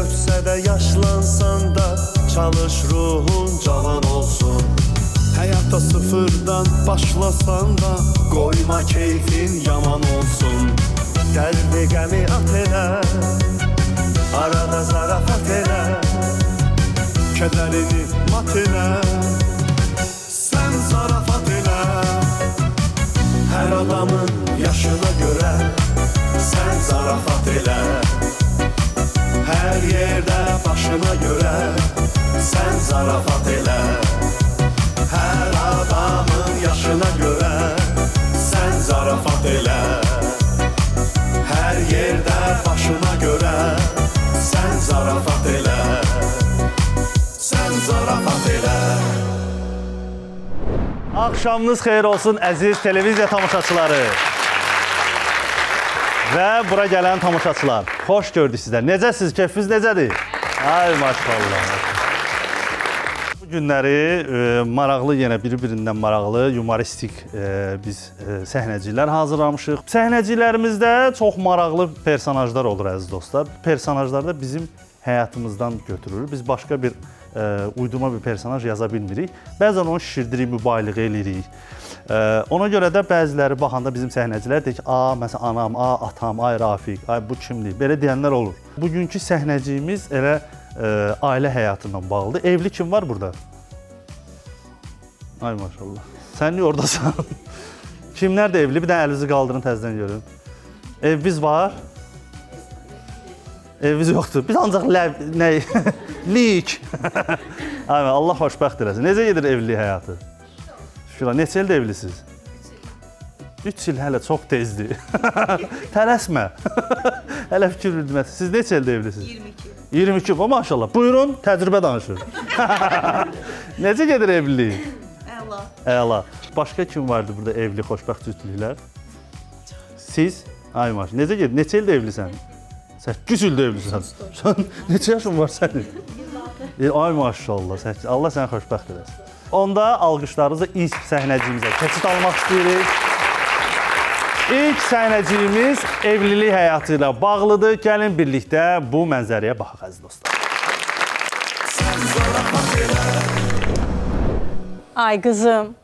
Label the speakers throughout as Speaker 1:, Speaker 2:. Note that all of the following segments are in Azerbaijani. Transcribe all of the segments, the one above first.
Speaker 1: ötsə də yaşlansan da çalış ruhun cavan olsun. Həyata sıfırdan başlasan da qoyma keyfin yaman olsun. Dərdi qəmi at elə, arada zarafat elə, kədərini mat elə, sən zarafat elə. Hər adamın yaşına görə sən zarafat elə. Hər yerdə başına görə sən zarafat elə. Hər adamın yaşına görə sən zarafat elə. Hər yerdə başına görə sən zarafat elə. Sən zarafat elə.
Speaker 2: Axşamınız xeyir olsun əziz televiziya tamaşaçıları və bura gələn tamaşaçılar. Xoş gördük sizlər. Necəsiniz? Keyfiniz necədir? Ay maşallah. Bu günləri maraqlı, yenə biri-birindən maraqlı, humoristik biz səhnəciklər hazırlamışıq. Səhnəciklərimizdə çox maraqlı personajlar olur əziz dostlar. Personajlar da bizim həyatımızdan götürülür. Biz başqa bir uydurma bir personaj yaza bilmirik. Bəzən onu şişirdirik, mübaliğə edirik. Ona görə də bəziləri baxanda bizim səhnəcilər deyir ki, məsələn, anam, atam, ay Rafiq, ay bu kimdir? Belə deyənlər olur. Bugünkü səhnəciyimiz elə ailə həyatından bağlıdır. Evli kim var burada? Ay maşallah. Sən niyə oradasan? Kimlər də evli? Bir dənə əlinizi qaldırın, təzədən görün. Eviniz var? Eviniz yoxdur. Biz ancaq lik. Allah xoşbəxt eləsin. Necə gedir evlilik həyatı? Şükür, neçə ildə evlisiniz? 3 il hələ çox tezdir. Tələsmə. Hələ fikir bilməz. Siz neçə ildə evlisiniz? 22. 22, o maşallah. Buyurun, təcrübə danışır. Necə gedir evlilik?
Speaker 3: Əla.
Speaker 2: Əla. Başqa kim vardı burada evli, xoşbəxt cütlüklər? Siz? Ay maşallah. Necə gedir? Neçə ildə evlisən? 8 ildə evlisən. Sən neçə yaşın var sənin? Ay maşallah. Allah səni xoşbəxt eləsin. Onda alqışlarınızla ilk səhnəciyimizə keçid almaq istəyirik. İlk səhnəciyimiz evlilik həyatı ilə bağlıdır. Gəlin birlikdə bu mənzərəyə baxaq əziz dostlar.
Speaker 4: Ay qızım,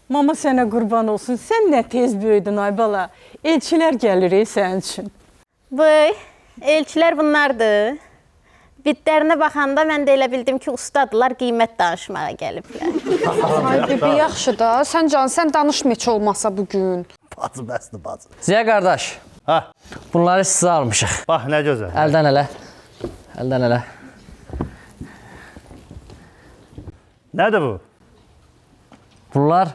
Speaker 4: mama sənə qurban olsun. Sən nə tez böyüdün ay bala. Elçilər gəlir sənin üçün.
Speaker 3: Vay, elçilər bunlardır. Bitlərinə baxanda mən də elə bildim ki, ustadlar qiymət danışmağa gəliblər.
Speaker 5: Ay bibi, yaxşı da. Sən can, sən danışma heç olmasa bugün.
Speaker 2: Bacı, bəsdir bacı.
Speaker 6: Ziya qardaş, bunları sizə almışıq.
Speaker 2: Bax, nə gözəl.
Speaker 6: Əldən ələ. Əldən ələ.
Speaker 2: Nədir bu?
Speaker 6: Bunlar,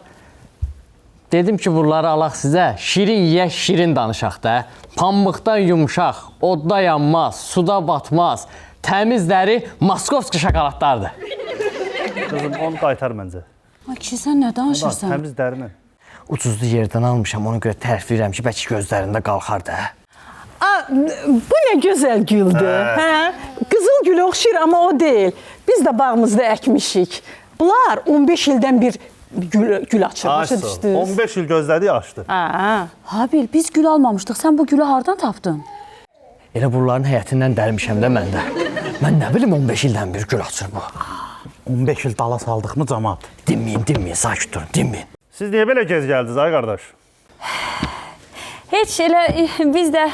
Speaker 6: dedim ki, bunları alaq sizə. Şirin yeyək, şirin danışaq da. Pambıqdan yumuşaq, odda yanmaz, suda batmaz. Təmiz dəri Moskovski şokoladlardır.
Speaker 2: Qızım, onu qaytar məncə.
Speaker 4: Ay kişi, sən nə danışırsan?
Speaker 2: Təmiz dərinə.
Speaker 6: Ucuzlu yerdən almışam, ona görə tərifləyirəm ki, bəlkə gözlərində qalxar da.
Speaker 4: Bu nə gözəl güldür. Qızıl gül oxşayır, amma o deyil. Biz də bağımızda əkmişik. Bunlar 15 ildən bir gül açır.
Speaker 2: Açdı. 15 il gözlədi, açdı.
Speaker 7: Habil, biz gül almamışdıq. Sən bu gülü hardan tapdın?
Speaker 6: Elə bunların həyətindən dəlmişəm də mən də. Mən nə bilim 15 ildən bir gül açır bu.
Speaker 2: 15 il dala saldıq mı camaat?
Speaker 6: Dinməyin, sakit durun, dinməyin.
Speaker 2: Siz niyə belə gec gəldiniz ay qardaş?
Speaker 7: Heç elə biz də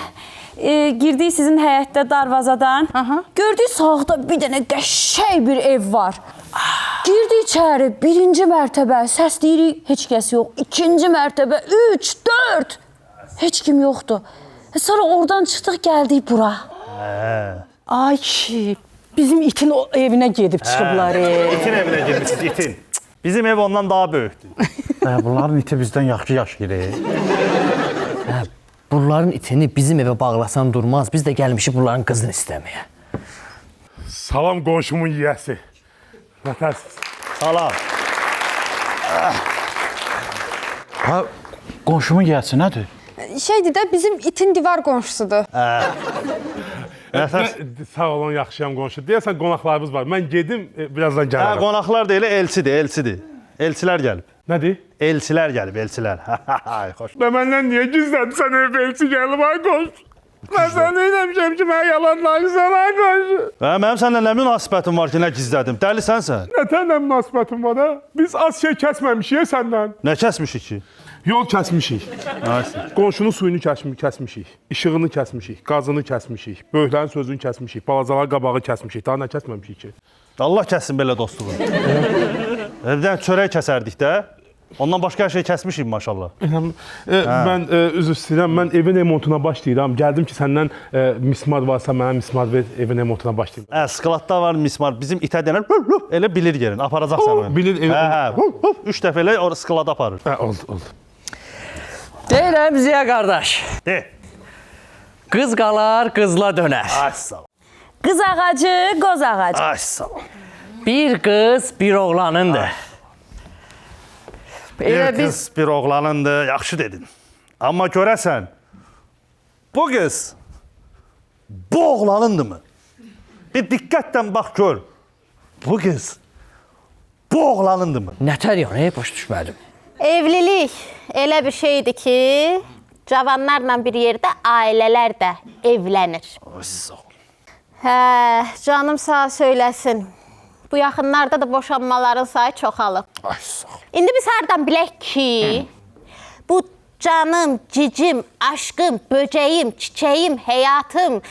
Speaker 7: girdik sizin həyətdə darvazadan. Gördük sağda bir dənə qəşəng bir ev var. Girdik içəri, 1-ci mərtəbə, səs deyirik, heç kəs yox. 2-ci mərtəbə, 3, 4, heç kim yoxdur. Sonra oradan çıxdıq, gəldik bura.
Speaker 4: Ay kişi, bizim itin evinə gedib çıxıblar.
Speaker 2: İtin evinə girmişsiniz, itin. Bizim ev ondan daha böyükdür. Bunların iti bizdən yaxşı yaşayır.
Speaker 6: Bunların itini bizim evə bağlasan durmaz. Biz də gəlmişik bunların qızını istəməyə.
Speaker 8: Salam qonşumun yiyəsi. Nətərsiz?
Speaker 2: Salam.
Speaker 9: Qonşumun yiyəsi nədir?
Speaker 5: Şeydir də, bizim itin divar qonşusudur.
Speaker 8: Sağ olun, yaxşıyam qonşu. Deyəsən qonaqlarımız var. Mən gedim, birazdan gələrəm.
Speaker 2: Qonaqlar deyil, elçidir. Elçilər gəlib.
Speaker 8: Nədir?
Speaker 2: Elçilər gəlib, elçilər. Xoş.
Speaker 8: Məndən niyə gizlədin sən evə elçi gəlib, ay qonşu? Mən sənə neyləmişəm ki, mən yalan danışsana qarşı.
Speaker 2: Mənim səninlə nə münasibətim var ki, nə gizlədim? Dəlisən sən.
Speaker 8: Nətənlə münasibətin var ha? Biz az şey kəsməmişik səndən.
Speaker 2: Nə kəsmişik ki?
Speaker 8: Yol kəsmişik.
Speaker 2: Nəsə.
Speaker 8: Qonşunun suyunu kəsmişik. İşığını kəsmişik. Qazını kəsmişik. Böyüklərin sözünü kəsmişik. Balacalar qabağı kəsmişik. Daha nə kəsməmişik ki?
Speaker 2: Allah kəssin belə dostluğu. Evdən çörək kəsərdik də. Ondan başqa hər şey kəsmişik maşallah.
Speaker 8: Mən üzr istəyirəm. Mən evin remontuna başlayıram. Gəldim ki, səndən mismar varsa mənə mismar ver, evin remontuna başlayım.
Speaker 2: Skladda var mismar. Bizim itə denər. Elə bilir yerin. Aparacaqsan onu.
Speaker 8: Bilir.
Speaker 2: Hə. 3 dəfə elə o sklada aparır.
Speaker 8: Oldu.
Speaker 6: Deyirəm Ziya qardaş.
Speaker 2: De.
Speaker 6: Qız qalar, qızla dönər.
Speaker 2: Ay sağ ol.
Speaker 7: Qız ağacı, qoz ağacı.
Speaker 2: Ay sağ ol.
Speaker 6: Bir qız, bir oğlanındır.
Speaker 2: Bir qız, bir oğlanındır. Yaxşı dedin. Amma görəsən, bu qız bu oğlanındırmı? Bir diqqətlə bax gör. Bu qız bu oğlanındırmı?
Speaker 6: Nətər yəni, başa düşmədim.
Speaker 3: Evlilik elə bir şeydir ki, cavanlarla bir yerdə ailələr də evlənir.
Speaker 2: Ay sağ ol.
Speaker 3: Hə, canım sağ söyləsin. Bu yaxınlarda da boşanmaların sayı çoxalıb.
Speaker 2: Ay sağ ol.
Speaker 3: İndi biz hardan bilək ki, bu canım, cicim, aşkım, böcəyim, çiçəyim, həyatım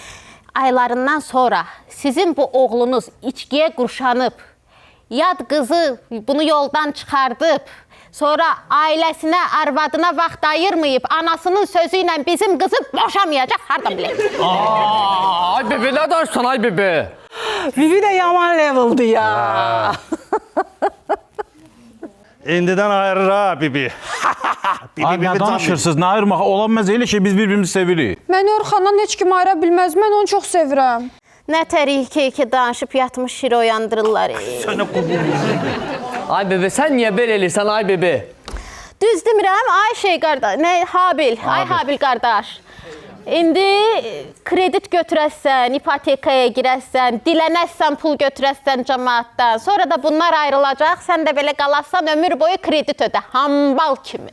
Speaker 3: aylarından sonra sizin bu oğlunuz içkiyə qurşanıb, yad qızı bunu yoldan çıxardıb, sonra ailəsinə, arvadına vaxt ayırmayıb, anasının sözü ilə bizim qızı boşamayacaq, hardan bilək?
Speaker 6: Ay bebe, nə danışsan ay bebe?
Speaker 4: Vivi də yaman leveldir ya.
Speaker 2: İndidən ayırır ha bibi.
Speaker 9: Ay, nə danışırsınız? Nə ayırmaq? Olanmaz elə ki, biz bir-birimizi sevirik.
Speaker 5: Məni Orxandan heç kim ayıra bilməz. Mən onu çox sevirəm.
Speaker 3: Nə tərik ki danışıb yatmış şiri oyandırırlar.
Speaker 6: Ay bebe, sən niyə belə elirsən ay bebe?
Speaker 3: Düz demirəm, ay şey qardaş, nə Habil, ay Habil qardaş. İndi kredit götürəsən, ipotekaya girəsən, dilənəsən, pul götürəsən cəmaatdan. Sonra da bunlar ayrılacaq, sən də belə qalarsan ömür boyu kredit ödə, hambal kimi.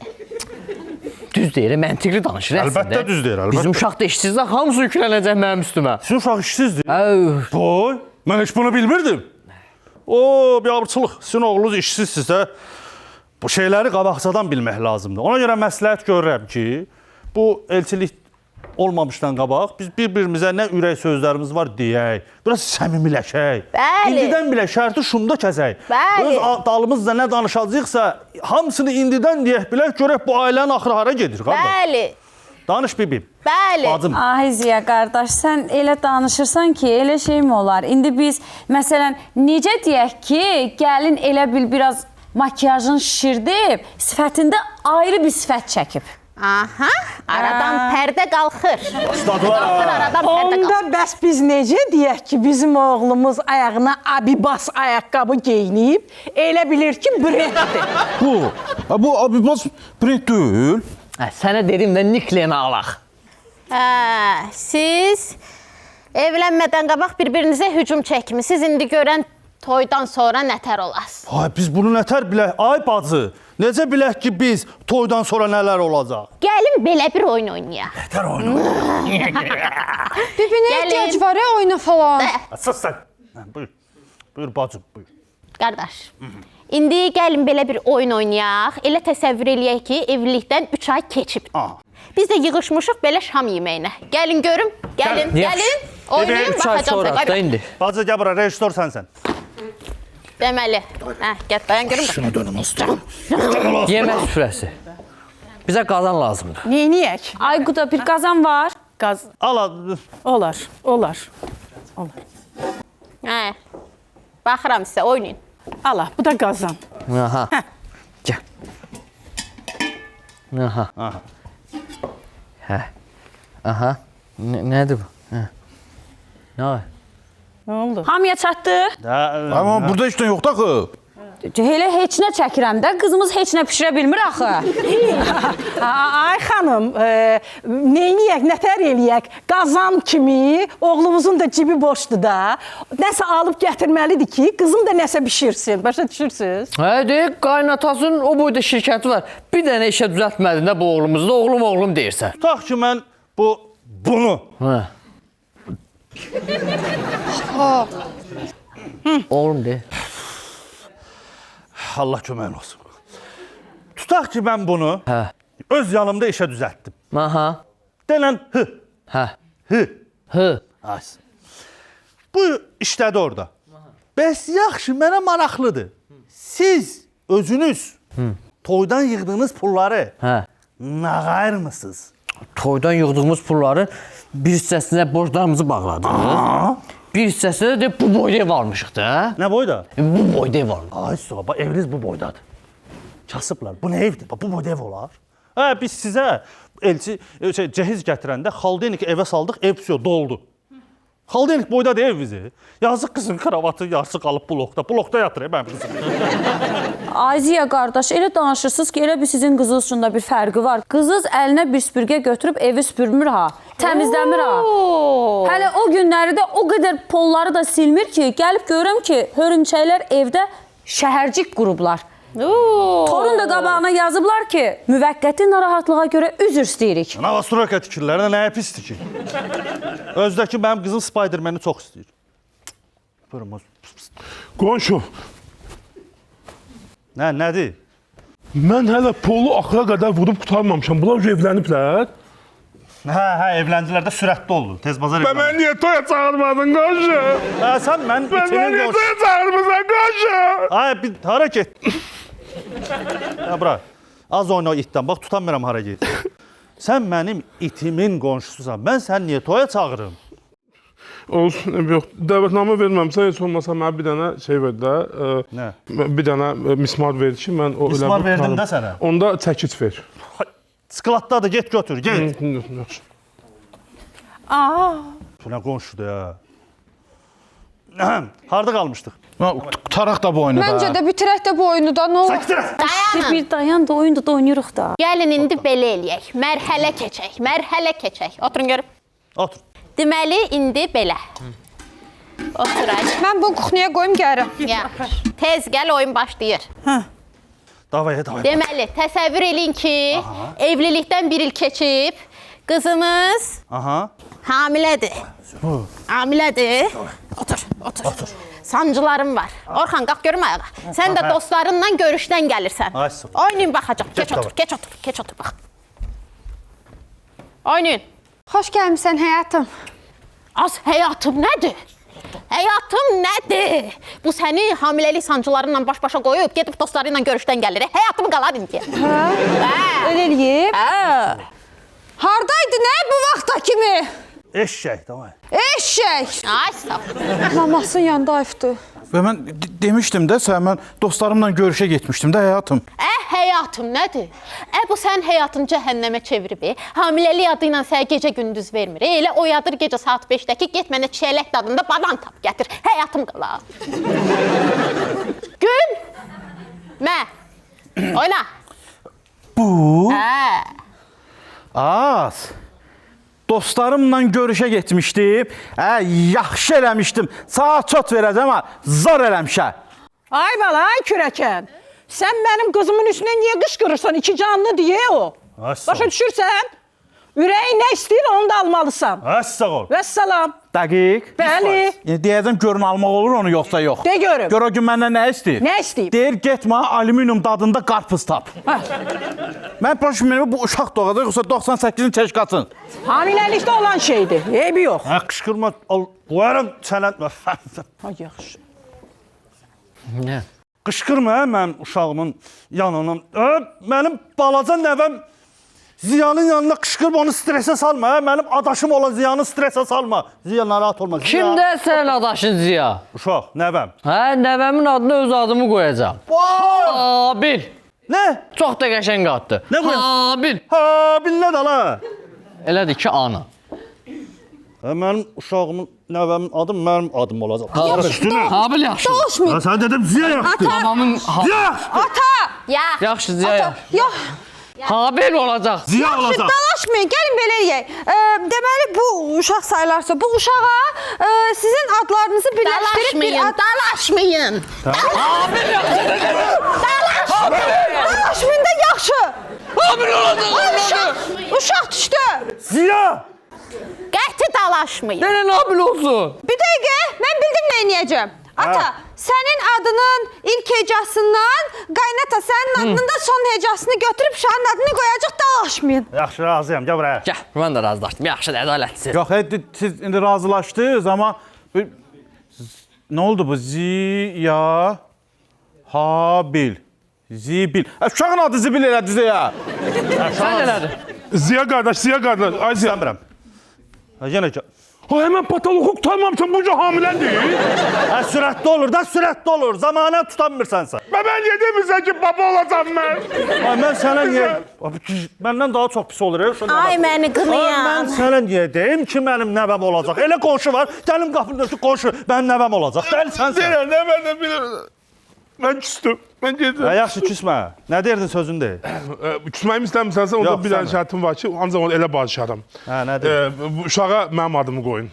Speaker 6: Düz deyir, məntiqli danışır əslində.
Speaker 2: Əlbəttə düz deyir, əlbəttə.
Speaker 6: Bizim uşaq da işsizlər, hamısı yüklənəcək mənim üstümə.
Speaker 2: Sizin uşaq işsizdir.
Speaker 6: Əv.
Speaker 2: Boy, mən heç bunu bilmirdim. O, bir abırçılıq. Sizin oğlunuz işsizsizsə, bu şeyləri qabaqcadan bilmək lazımdır. Ona görə məsləhət görürəm ki, bu elçilik olmamışdan qabaq biz bir-birimizə nə ürək sözlərimiz var deyək, biraz səmimiləşək.
Speaker 3: Bəli.
Speaker 2: İndidən bilə şərti şumda kəsək.
Speaker 3: Bəli.
Speaker 2: Öz dalımızda nə danışacaqsa, hamısını indidən deyək bilək, görək bu ailənin axırı hara gedir.
Speaker 3: Bəli,
Speaker 2: Danış bibim.
Speaker 3: bəli.
Speaker 2: Bacım.
Speaker 7: Ay Ziya qardaş, sən elə danışırsan ki, elə şey mi olar? İndi biz, məsələn, necə deyək ki, gəlin elə bil biraz makyajını şişirdib, sifətində ayrı bir sifət çəkib.
Speaker 3: Aha, aradan pərdə qalxır. Qalxır aradan pərdə
Speaker 4: Onda
Speaker 3: qalxır.
Speaker 4: bəs biz necə deyək ki, bizim oğlumuz ayağına abibas ayaqqabı geyinib, elə bilir ki, brenddir.
Speaker 9: Bu abibas brend deyil.
Speaker 6: Sənə dedim də Nikleni alaq.
Speaker 3: Hə, siz evlənmədən qabaq bir-birinizə hücum çəkmisiniz. İndi görən toydan sonra nətər olasınız?
Speaker 2: Ay biz bunu nətər bilək? Ay bacı, necə bilək ki biz toydan sonra nələr olacaq?
Speaker 3: Gəlin belə bir oyun oynayaq.
Speaker 2: Nətər oyun?
Speaker 5: Bibi nə
Speaker 3: Gəlin.
Speaker 5: ehtiyac var ya oyuna falan?
Speaker 2: Sus sən. Buyur. Buyur bacım, buyur.
Speaker 3: Qardaş, indi gəlin belə bir oyun oynayaq. Elə təsəvvür eləyək ki, evlilikdən 3 ay keçib. Biz də yığışmışıq belə şam yeməyinə. Gəlin görüm, gəlin, gəlin. Oynayın,
Speaker 6: Üç ay
Speaker 3: baxacam.
Speaker 6: sonra da indi.
Speaker 2: Bacı gəl bura, rejissor sənsən.
Speaker 3: Deməli. Hə, gəl dayan görüm.
Speaker 2: Şuna dönüm usta.
Speaker 6: Yemək süfrəsi. Bizə qazan lazımdır.
Speaker 4: Neyniyək?
Speaker 7: Ay Quda, bir qazan var.
Speaker 4: Qaz.
Speaker 2: Ala,
Speaker 4: Olar.
Speaker 3: Hə. Baxıram sizə, oynayın.
Speaker 4: Ala, bu da qazan.
Speaker 6: Aha. Gəl. Aha. Hə. Aha. Nədir bu? Hə. Nə var?
Speaker 4: Nə oldu?
Speaker 7: Hamıya çatdı.
Speaker 9: Amma burada heç nə yoxdur axı.
Speaker 7: Elə heç nə çəkirəm də, qızımız heç nə bişirə bilmir axı.
Speaker 4: Ay xanım, neyniyək, nətər eləyək? Qazan kimi oğlumuzun da cibi boşdur da. Nəsə alıb gətirməlidir ki, qızım da nəsə bişirsin. Başa düşürsünüz?
Speaker 6: Deyək, qaynatasının o boyda şirkəti var. Bir dənə işə düzəltmədin də bu oğlumuzda, oğlum deyirsən.
Speaker 2: tutaq ki mən bu bunu.
Speaker 6: Hə. Oğlum de.
Speaker 2: Allah köməyin olsun. Tutaq ki, mən bunu
Speaker 6: Hə.
Speaker 2: öz yanımda işə düzəltdim.
Speaker 6: Aha.
Speaker 2: Denən hı,
Speaker 6: Hə.
Speaker 2: hı.
Speaker 6: Hı.
Speaker 2: As. Bu işlədi orada. Bəs yaxşı, mənə maraqlıdır. Siz özünüz toydan yığdığınız pulları
Speaker 6: Hə.
Speaker 2: nağayır mısınız?
Speaker 6: Toydan yığdığımız pulların bir hissəsinə borclarımızı bağladıq. Bir hissəsinə də bu boyda ev almışıq da.
Speaker 2: Nə boyda?
Speaker 6: Bu boyda ev almışıq.
Speaker 2: Ay soba, eviniz bu boydadır. Kasıblar. Bu nə evdir? Bu boyda ev olar. Hə, biz sizə elçi cehiz gətirəndə xaldenik evə saldıq, ev doldu. Xaldenik boydadır ev bizi. Yazıq qızın kravatı yarısı qalıb blokda. Blokda yatır mənim qızım.
Speaker 7: Aziya qardaş, elə danışırsınız ki, elə bir sizin qızınız üçün də bir fərqi var. Qızınız əlinə bir süpürgə götürüb evi süpürmür ha, təmizləmir ha. Hələ o günləri də o qədər polları da silmir ki, gəlib görürəm ki, hörümçəklər evdə şəhərcik qurublar. Torun da qabağına yazıblar ki, müvəqqəti narahatlığa görə üzr istəyirik.
Speaker 2: Navastroka tikirlər, nəyə pisdir ki? Özdəki mənim qızım Spider-Man-i çox istəyir. Buyurun.
Speaker 8: Qonşu,
Speaker 2: Nədir?
Speaker 8: mən hələ polu axıra qədər vurub qutarmamışam. Bunlar evləniblər.
Speaker 2: Hə, evləndilər də sürətli oldu. Tez bazar
Speaker 8: Və mən niyə toya çağırmadın qonşu?
Speaker 2: Hə, sən mən
Speaker 8: Və mən
Speaker 2: itimin
Speaker 8: niyə
Speaker 2: qonşu.
Speaker 8: toya çağırmısan qonşu?
Speaker 2: Ay, bir hara get. Hə, bura. Az oyna o itdən. Bax, tutamıram hara get. Sən mənim itimin qonşususan. Mən sən niyə toya çağırım?
Speaker 8: Olsun, yox. Dəvətnamə verməmsə, heç olmasa mənə bir dənə şey ver də.
Speaker 2: Nə?
Speaker 8: Bir dənə mismar ver ki, mən o
Speaker 2: Mismar verdim də sənə.
Speaker 8: Onda çəkic ver.
Speaker 2: Skladdadır, get götür, get.
Speaker 8: Yaxşı.
Speaker 2: Bu nə qonşudur ya? Harda qalmışdıq?
Speaker 9: Taraq da bu oyunu da.
Speaker 5: Məncə də bitirək də bu oyunu da, nə olur?
Speaker 3: Dayanın.
Speaker 7: Bir dayan da oyunda da oynayırıq da.
Speaker 3: Gəlin indi belə eləyək. Mərhələ keçək. Oturun görüm.
Speaker 2: Otur.
Speaker 3: Deməli, indi belə. Oturaq.
Speaker 5: Mən bu kuxniyə qoyum gəlirəm.
Speaker 3: Yaxşı. Tez gəl, oyun başlayır.
Speaker 2: Davaya.
Speaker 3: Deməli, təsəvvür eləyin ki, evlilikdən bir il keçib, qızımız
Speaker 2: Aha.
Speaker 3: hamilədir. Hamilədir. Otur. Sancılarım var. Orxan, qalx görüm ayağa. Sən də dostlarınla görüşdən gəlirsən.
Speaker 2: Ay, sıx.
Speaker 3: Oynayın, baxacaq. Keç otur, bax. Oynayın.
Speaker 5: Xoş gəlmisən həyatım.
Speaker 3: Az həyatım nədir? Həyatım nədir? Bu səni hamiləlik sancılarınla baş-başa qoyub, gedib dostlarıyla görüşdən gəlir. Həyatım qalar indi.
Speaker 5: Elə eləyib. Hardaydı, nə bu vaxta kimi?
Speaker 2: Eşşək, davay.
Speaker 5: Eşək.
Speaker 3: Ay, sağ ol.
Speaker 5: Mamasının yanında ayıfdı.
Speaker 9: Və mən demişdim də sən, mən dostlarımla görüşə getmişdim də həyatım.
Speaker 3: Həyatım nədir? Bu sən həyatını cəhənnəmə çevirib. Hamiləlik adı ilə sənə gecə-gündüz vermir. Elə oyadır gecə saat 5-dəki, get mənə çiyələk dadında banan tap gətir. Həyatım qala. Gün. Oyna.
Speaker 9: Bu? Az. Dostlarımla görüşə getmişdim. Yaxşı eləmişdim. Saat çot verəcəm amma zar eləmişə.
Speaker 4: Ay bala, ay kürəkən. Sən mənim qızımın üstünə niyə qışqırırsan? İki canlı deyə o.
Speaker 2: Ay, sağ ol.
Speaker 4: Başa düşürsən? Ürəyin nə istəyir, onu da almalısan.
Speaker 2: Ay, sağ ol.
Speaker 4: Vəssalam.
Speaker 9: Dəqiq.
Speaker 4: Bəli.
Speaker 9: Deyəcəm görün almaq olur onu yoxsa yox.
Speaker 4: De görüm.
Speaker 9: Gör o gün məndən nə istəyir?
Speaker 4: Nə istəyib?
Speaker 9: Deyir getmə alüminium dadında qarpız tap. Mən başım bu uşaq doğacaq yoxsa 98-in çeşkasın.
Speaker 4: Hamiləlikdə olan şeydir. Eybi yox.
Speaker 2: Hə, qışqırma, qoyaram çələntmə.
Speaker 4: Ay, yaxşı.
Speaker 6: Nə?
Speaker 2: Qışqırma mənim uşağımın yanına. Mənim balaca nəvəm Ziyanın yanına qışqırıb onu stresə salma. Mənim adaşım olan Ziyanı stresə salma. Ziya narahat olma.
Speaker 6: Kimdə sənin adaşın Ziya?
Speaker 2: Uşaq, nəvəm.
Speaker 6: Hə, nəvəmin adına öz adımı qoyacağam. Habil.
Speaker 2: Nə?
Speaker 6: Çox da qəşəng addır.
Speaker 2: Nə qoyam?
Speaker 6: Habil.
Speaker 2: Habil nə də la?
Speaker 6: Elədir ki, ana.
Speaker 2: Mənim uşağımın, nəvəmin adı mənim adım olacaq.
Speaker 6: Habil yaxşı.
Speaker 2: Sən dedim Ziya yaxşı.
Speaker 6: Babamın
Speaker 2: Ziya yaxşı.
Speaker 6: yaxşı Ziya yaxşı.
Speaker 5: Yox,
Speaker 6: Habil olacaq.
Speaker 2: Ziya olacaq.
Speaker 5: dalaşmayın, gəlin belə eləyək. Deməli, bu uşaq sayılarsa, bu uşağa sizin adlarınızı birləşdirib bir ad...
Speaker 3: Dalaşmayın.
Speaker 6: Habil yaxşı.
Speaker 5: Dalaşmayın da yaxşı.
Speaker 6: Habil olacaq.
Speaker 5: Uşaq düşdü.
Speaker 2: Ziya!
Speaker 3: Qəti dalaşmayın.
Speaker 6: Nə nabil olsun?
Speaker 5: Bir dəqiqə, mən bildim nə edəcəm. Ata, sənin adının ilk hecasından, qaynata sənin adının da son hecasını götürüb uşağın adını qoyacaq, dalaşmayın.
Speaker 2: Yaxşı, razıyam. Gəl buraya.
Speaker 6: Gəl, mən də razılaşdım. Yaxşı, ədalətsiz.
Speaker 9: Yox, siz indi razılaşdınız, amma nə oldu bu? Ziya Habil. Zibil. Uşağın adı Zibil elədiniz ya.
Speaker 6: Sən elədin.
Speaker 8: Ziya qardaş, Ziya qardaş. Ay Ziya.
Speaker 2: İstəmirəm. Yenə gəl.
Speaker 8: Ha, hemen patologu tutamamsan bu hamilədir.
Speaker 2: Sürətli olur da, sürətli olur. Zamanı tutamırsan sən.
Speaker 8: Ben yedimizə ki baba olacam mən.
Speaker 2: Ay, mən sənə niyə... Məndən daha çox pis olur.
Speaker 3: Ay, məni qınayan.
Speaker 2: Mən sənə niyə deyim ki, mənim nəvəm olacaq? Elə qonşu var, gəlim qapının önündə qonşu, mənim nəvəm olacaq. Dəli sənsən.
Speaker 8: Deyirəm, nə mən də bilirəm. Mən küstüm, mən gedim.
Speaker 2: Yaxşı, küsmə. Nə deyirdin sözün deyil?
Speaker 8: Küsməyim istəmirsənsə, onda
Speaker 2: Yox,
Speaker 8: bir dənə
Speaker 2: istəmirəm.
Speaker 8: şərtim var ki, ancaq onu elə barışaram.
Speaker 2: Nədir?
Speaker 8: Bu uşağa mənim adımı qoyun.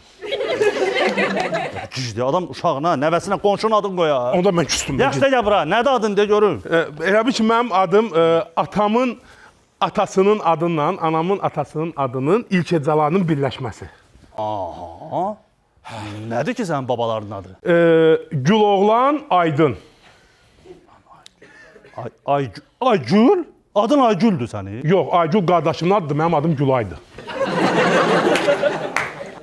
Speaker 2: Gizli, adam uşağına, nəvəsinə qonşunun adını qoyar.
Speaker 8: Onda mən küstüm.
Speaker 2: Yaxşı da gəl bura, nədir adın de görüm.
Speaker 8: Elə bil ki, mənim adım atamın atasının adıyla, anamın atasının adının ilk hecalarının birləşməsi.
Speaker 2: Aha. Nədir ki sənin babalarının adı?
Speaker 8: Güloğlan Aydın.
Speaker 2: Aygül? Adın Aygüldür sənin.
Speaker 8: Yox, Aygül qardaşımın adıdır, mənim adım Gülaydır.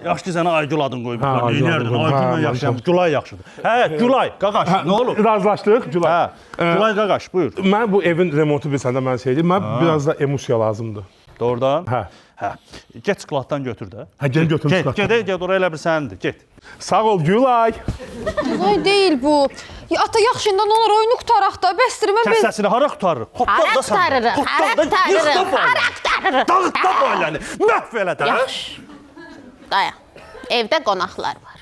Speaker 2: Yaxşı ki sənə Aygül adını qoymuşlar.
Speaker 8: Hə, Aygül
Speaker 2: Neynərdin?
Speaker 8: adını qoyum.
Speaker 2: Aygüllə
Speaker 8: Hə,
Speaker 2: yaşayam. Gülay yaxşıdır. Hə, Gülay, qaqaş, nə olur?
Speaker 8: Razılaşdıq, Gülay.
Speaker 2: Hə, Gülay qaqaş, buyur.
Speaker 8: Mən bu evin remontu bilsən də mən şeydir. Mən biraz da emosiya lazımdır.
Speaker 2: Doğrudan?
Speaker 8: Hə.
Speaker 2: Hə. Get skladdan götür də.
Speaker 8: Hə, gəl götürüm
Speaker 2: Get,
Speaker 8: skladdan.
Speaker 2: get, oraya elə bir sənindir, get.
Speaker 8: Sağ ol Gülay.
Speaker 5: Ay deyil bu. Ya, ata yaxşından olur oyunu qutaraq da. Bəstirmə
Speaker 2: Kəs səsini hara qutarırıq?
Speaker 3: Hara qutarırıq, hara qutarırıq, hara qutarırıq.
Speaker 2: Dağıtda bu ailəni, məhv elə də.
Speaker 3: Yaxşı. Dayan. Evdə qonaqlar var.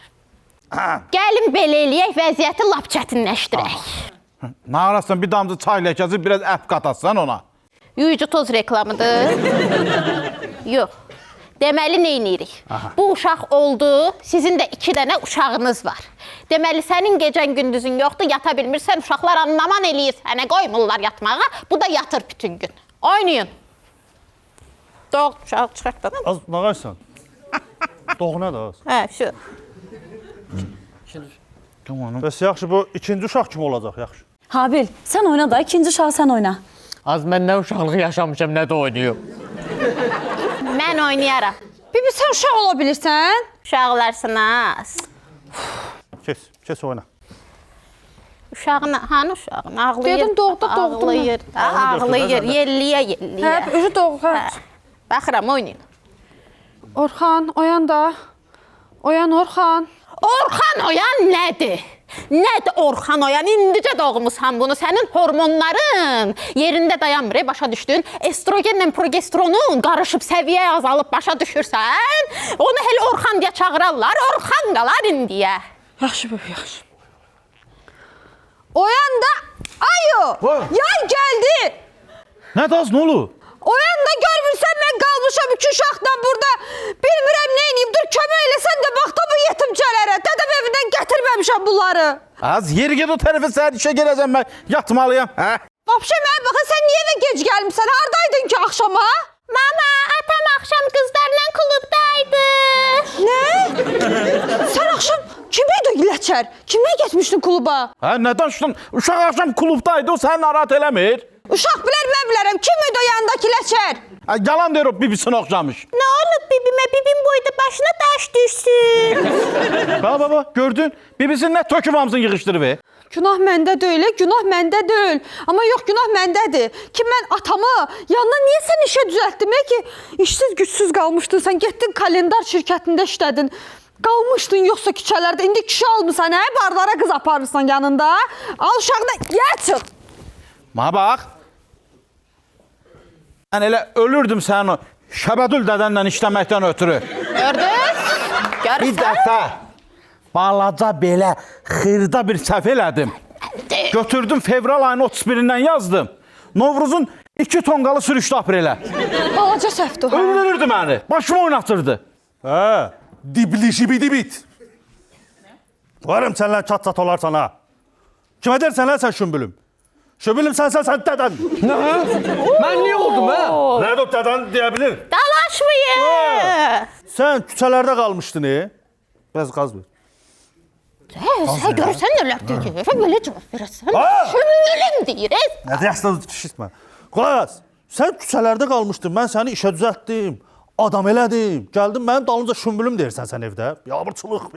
Speaker 3: Gəlin belə eləyək, vəziyyəti lap çətinləşdirək.
Speaker 9: Nə arasın bir damcı çay ləkəsi, biraz ət qatasan ona.
Speaker 3: Yuyucu toz reklamıdır. Yox. Deməli, neynirik? Bu uşaq oldu, sizin də 2 dənə uşağınız var. Deməli, sənin gecən gündüzün yoxdur, yata bilmirsən, uşaqlar anlaman eləyir, sənə qoymurlar yatmağa, bu da yatır bütün gün. Oynayın. Doğ, uşaq çıxart da.
Speaker 2: Az nağaysan. Doğuna da az.
Speaker 3: Hə, şu.
Speaker 2: Bəs yaxşı, bu ikinci uşaq kim olacaq, yaxşı?
Speaker 7: Habil, sən oyna da, ikinci uşağı sən oyna.
Speaker 6: Az mən nə uşaqlıq yaşamışam, nə də oynayım.
Speaker 3: Mən oynayaram.
Speaker 5: Bibi, sən uşaq ola bilirsən?
Speaker 3: Uşaqlarsın az.
Speaker 2: Kes oyna.
Speaker 3: Uşağın, hanı uşağın? Ağlayır.
Speaker 5: Dedim, doğdu, doğdu.
Speaker 3: Ağlayır, ağlayır, yelliyə.
Speaker 5: Hə, özü doğru.
Speaker 3: Baxıram, oynayın.
Speaker 5: Orxan, oyan da. Oyan Orxan.
Speaker 3: Orxan oyan nədir? Nədir Orxan oyan? İndicə doğmusan bunu. Sənin hormonların yerində dayanmır, başa düşdün? Estrogenlə progesteronun qarışıb səviyyə azalıb başa düşürsən? Onu hələ Orxan deyə çağırarlar, Orxan qalar indiyə.
Speaker 5: Yaxşı, bibi, yaxşı. Oyan da. Ayo, yay gəldi.
Speaker 9: Nə daz, nə olur?
Speaker 5: Oyan da görmürsən, mən qalmışam 2 uşaqdan burada. Bilmirəm neyniyim, dur kömək eləsən də bax da bu yetimçələrə. Dədəm evindən gətirməmişəm bunları.
Speaker 9: Az yeri ged o tərəfə səhər işə gələcəm mən, yatmalıyam. Hə?
Speaker 5: Vapşe mənə baxın, sən niyə evə gec gəlmişsən? Hardaydın ki axşama?
Speaker 3: Mama, atam axşam qızlarla klubdaydı.
Speaker 5: Nə? Sən axşam kimi idi Ləçər? Kimlə getmişdin kluba?
Speaker 9: Hə, nə danışdın? Uşaq axşam klubdaydı, o səni narahat eləmir.
Speaker 5: Uşaq bilər, mən bilərəm. Kim idi o yanındakı Ləçər?
Speaker 9: Hə, yalan deyir o bibisini oxşamış.
Speaker 3: Nə olub bibimə? Bibim boyda başına daş düşsün.
Speaker 9: Baba, gördün? Bibisini nə töküb hamısını yığışdırıb.
Speaker 5: Günah məndə deyil, günah məndə deyil. Amma yox, günah məndədir. Ki mən atamı yanına niyə sən işə düzəltdim ki? İşsiz, gücsüz qalmışdın. Sən getdin kalendar şirkətində işlədin. Qalmışdın yoxsa küçələrdə. İndi kişi almısan, hə? Barlara qız aparırsan yanında. Al uşağına, yer çıx.
Speaker 9: Mənə bax. Mən elə ölürdüm sənin o Şəbədül dədənlə işləməkdən ötürü.
Speaker 3: Gördünüz?
Speaker 9: Bir
Speaker 3: Görürsən?
Speaker 9: dəfə balaca belə xırda bir səhv elədim. Götürdüm fevral ayının 31-dən yazdım. Novruzun 2 tonqalı sürüşdü aprelə.
Speaker 5: Balaca səhvdir, hə?
Speaker 9: Öldürürdü məni. Başımı oynatırdı.
Speaker 2: Hə, dibli şibidi-bit. Varım sənlə çat-çat olarsan ha. Kimə dersən lan sən şümbülüm? Şümbülüm sən dədən.
Speaker 6: Mən niyə oldum, hə?
Speaker 2: Nədir o dədən deyə bilir?
Speaker 3: Dalaşmayın.
Speaker 2: sən küçələrdə qalmışdın, Biraz qaz ver.
Speaker 3: Sən görsən nələr deyir, belə cavab verəsən. Şümülüm deyir.
Speaker 2: Nə deyəsən, şişitmə. Qulaq as, sən küçələrdə qalmışdın, mən səni işə düzəltdim, adam elədim. Gəldin mənim dalınca şümbülüm deyirsən sən evdə. Yabırçılıq,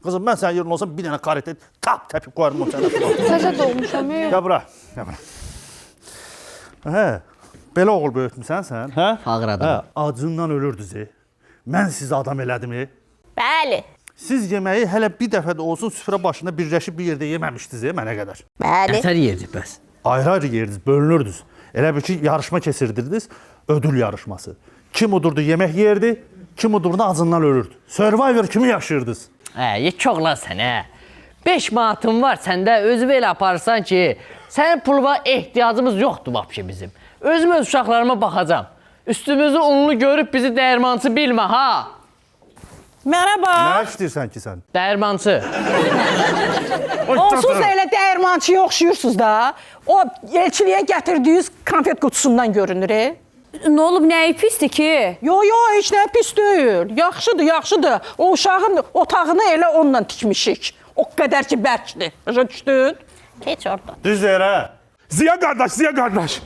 Speaker 2: Qızım, mən sənin yerin olsam bir dənə karet təpib qoyarım o sənə.
Speaker 5: Təzə doğmuşam.
Speaker 2: Gəl bura, gəl bura. Hə, belə oğul böyütmüsən sən, hə?
Speaker 6: Ağır adam.
Speaker 2: Hə, acından ölürdünüz. Mən sizi adam elədim.
Speaker 3: Bəli.
Speaker 2: Siz yeməyi hələ bir dəfə də olsun süfrə başında birləşib bir yerdə yeməmişdiniz mənə qədər.
Speaker 3: Bəli.
Speaker 6: Nətər yedik bəs?
Speaker 2: Ayrı-ayrı yerdiniz, bölünürdünüz. Elə bir ki, yarışma keçirdirdiniz, ödül yarışması. Kim udurdu yemək yerdi, kim udurdu acından ölürdü. Survivor kimi yaşayırdınız.
Speaker 6: Yekə oğlan sən, 5 manatın var səndə, özü belə aparırsan ki, sənin pulva ehtiyacımız yoxdur vapşi bizim. Özüm öz uşaqlarıma baxacam. Üstümüzü unlu görüb bizi dəyirmançı bilmə, ha?
Speaker 4: Merhaba.
Speaker 2: Nə işləyirsən ki sən?
Speaker 6: Dəyirmançı.
Speaker 4: Onsuz da elə dəyirmançıya oxşuyursunuz da. O elçiliyə gətirdiyiniz konfet qutusundan görünür.
Speaker 7: Nə olub, nəyi pisdir ki?
Speaker 4: Yo, heç nə pis deyil. Yaxşıdır. O uşağın otağını elə onunla tikmişik. O qədər ki bərkdir. Başa düşdün?
Speaker 3: Keç oradan.
Speaker 2: Düz deyir, hə?
Speaker 8: Ziya qardaş.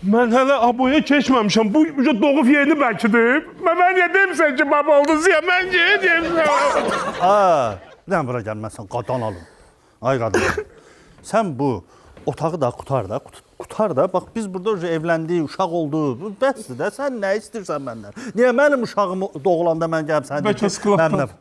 Speaker 8: Mən hələ aboya keçməmişəm. Bu doğub yerini bəlkidir. Mən niyə demisən ki, baba oldu Ziya? Mən niyə demisən?
Speaker 2: Bir dənə bura gəlməsən, qadan alın. Ay qadan. Sən bu otağı da qutar da. Bax, biz burada evləndik, uşaq oldu. Bəsdir də, sən nə istəyirsən məndən? Niyə mənim uşağım doğulanda mən gəlib sənə
Speaker 8: Bəlkə sklatdan.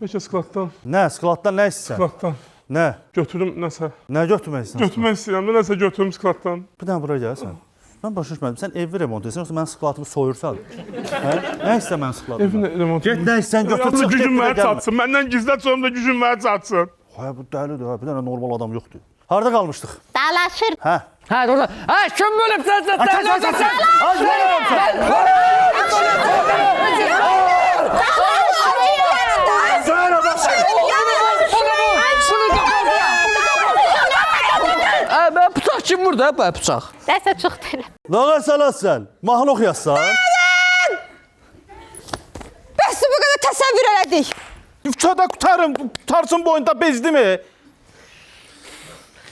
Speaker 8: Bəlkə sklatdan.
Speaker 2: Nə, sklatdan nə istəyirsən?
Speaker 8: Sklatdan.
Speaker 2: Nə?
Speaker 8: Götürüm nəsə.
Speaker 2: Nə götürmək istəyirsən?
Speaker 8: Götürmək istəyirəm də nəsə götürüm sklatdan.
Speaker 2: Bir dənə bura gəlsən. Mən başa düşmədim. Sən evi remont edirsən, yoxsa mənim sklatımı soyursan? Hə? Nə istəyirsən mənim sklatımı?
Speaker 8: Evini remont
Speaker 2: Get nə istəyirsən, götür,
Speaker 8: Yalnız
Speaker 2: çıx,
Speaker 8: gücüm
Speaker 2: get,
Speaker 8: mənə
Speaker 2: gəlmə.
Speaker 8: çatsın. Məndən gizlət sonra da gücüm mənə çatsın.
Speaker 2: Hə, bu dəlidir, hə. Bir dənə normal adam yoxdur. Harada qalmışdıq?
Speaker 3: Dalaşır.
Speaker 2: Hə?
Speaker 6: Hə, orada. Kim bölüb Bıçaq kim burada, bıçaq?
Speaker 3: Dəsə çıxdı elə.
Speaker 2: Lağa salasən, mahluk yazsan.
Speaker 5: Bəs bu qədər təsəvvür elədik.
Speaker 9: Küçədə qutarsın boyunda bezdi mi?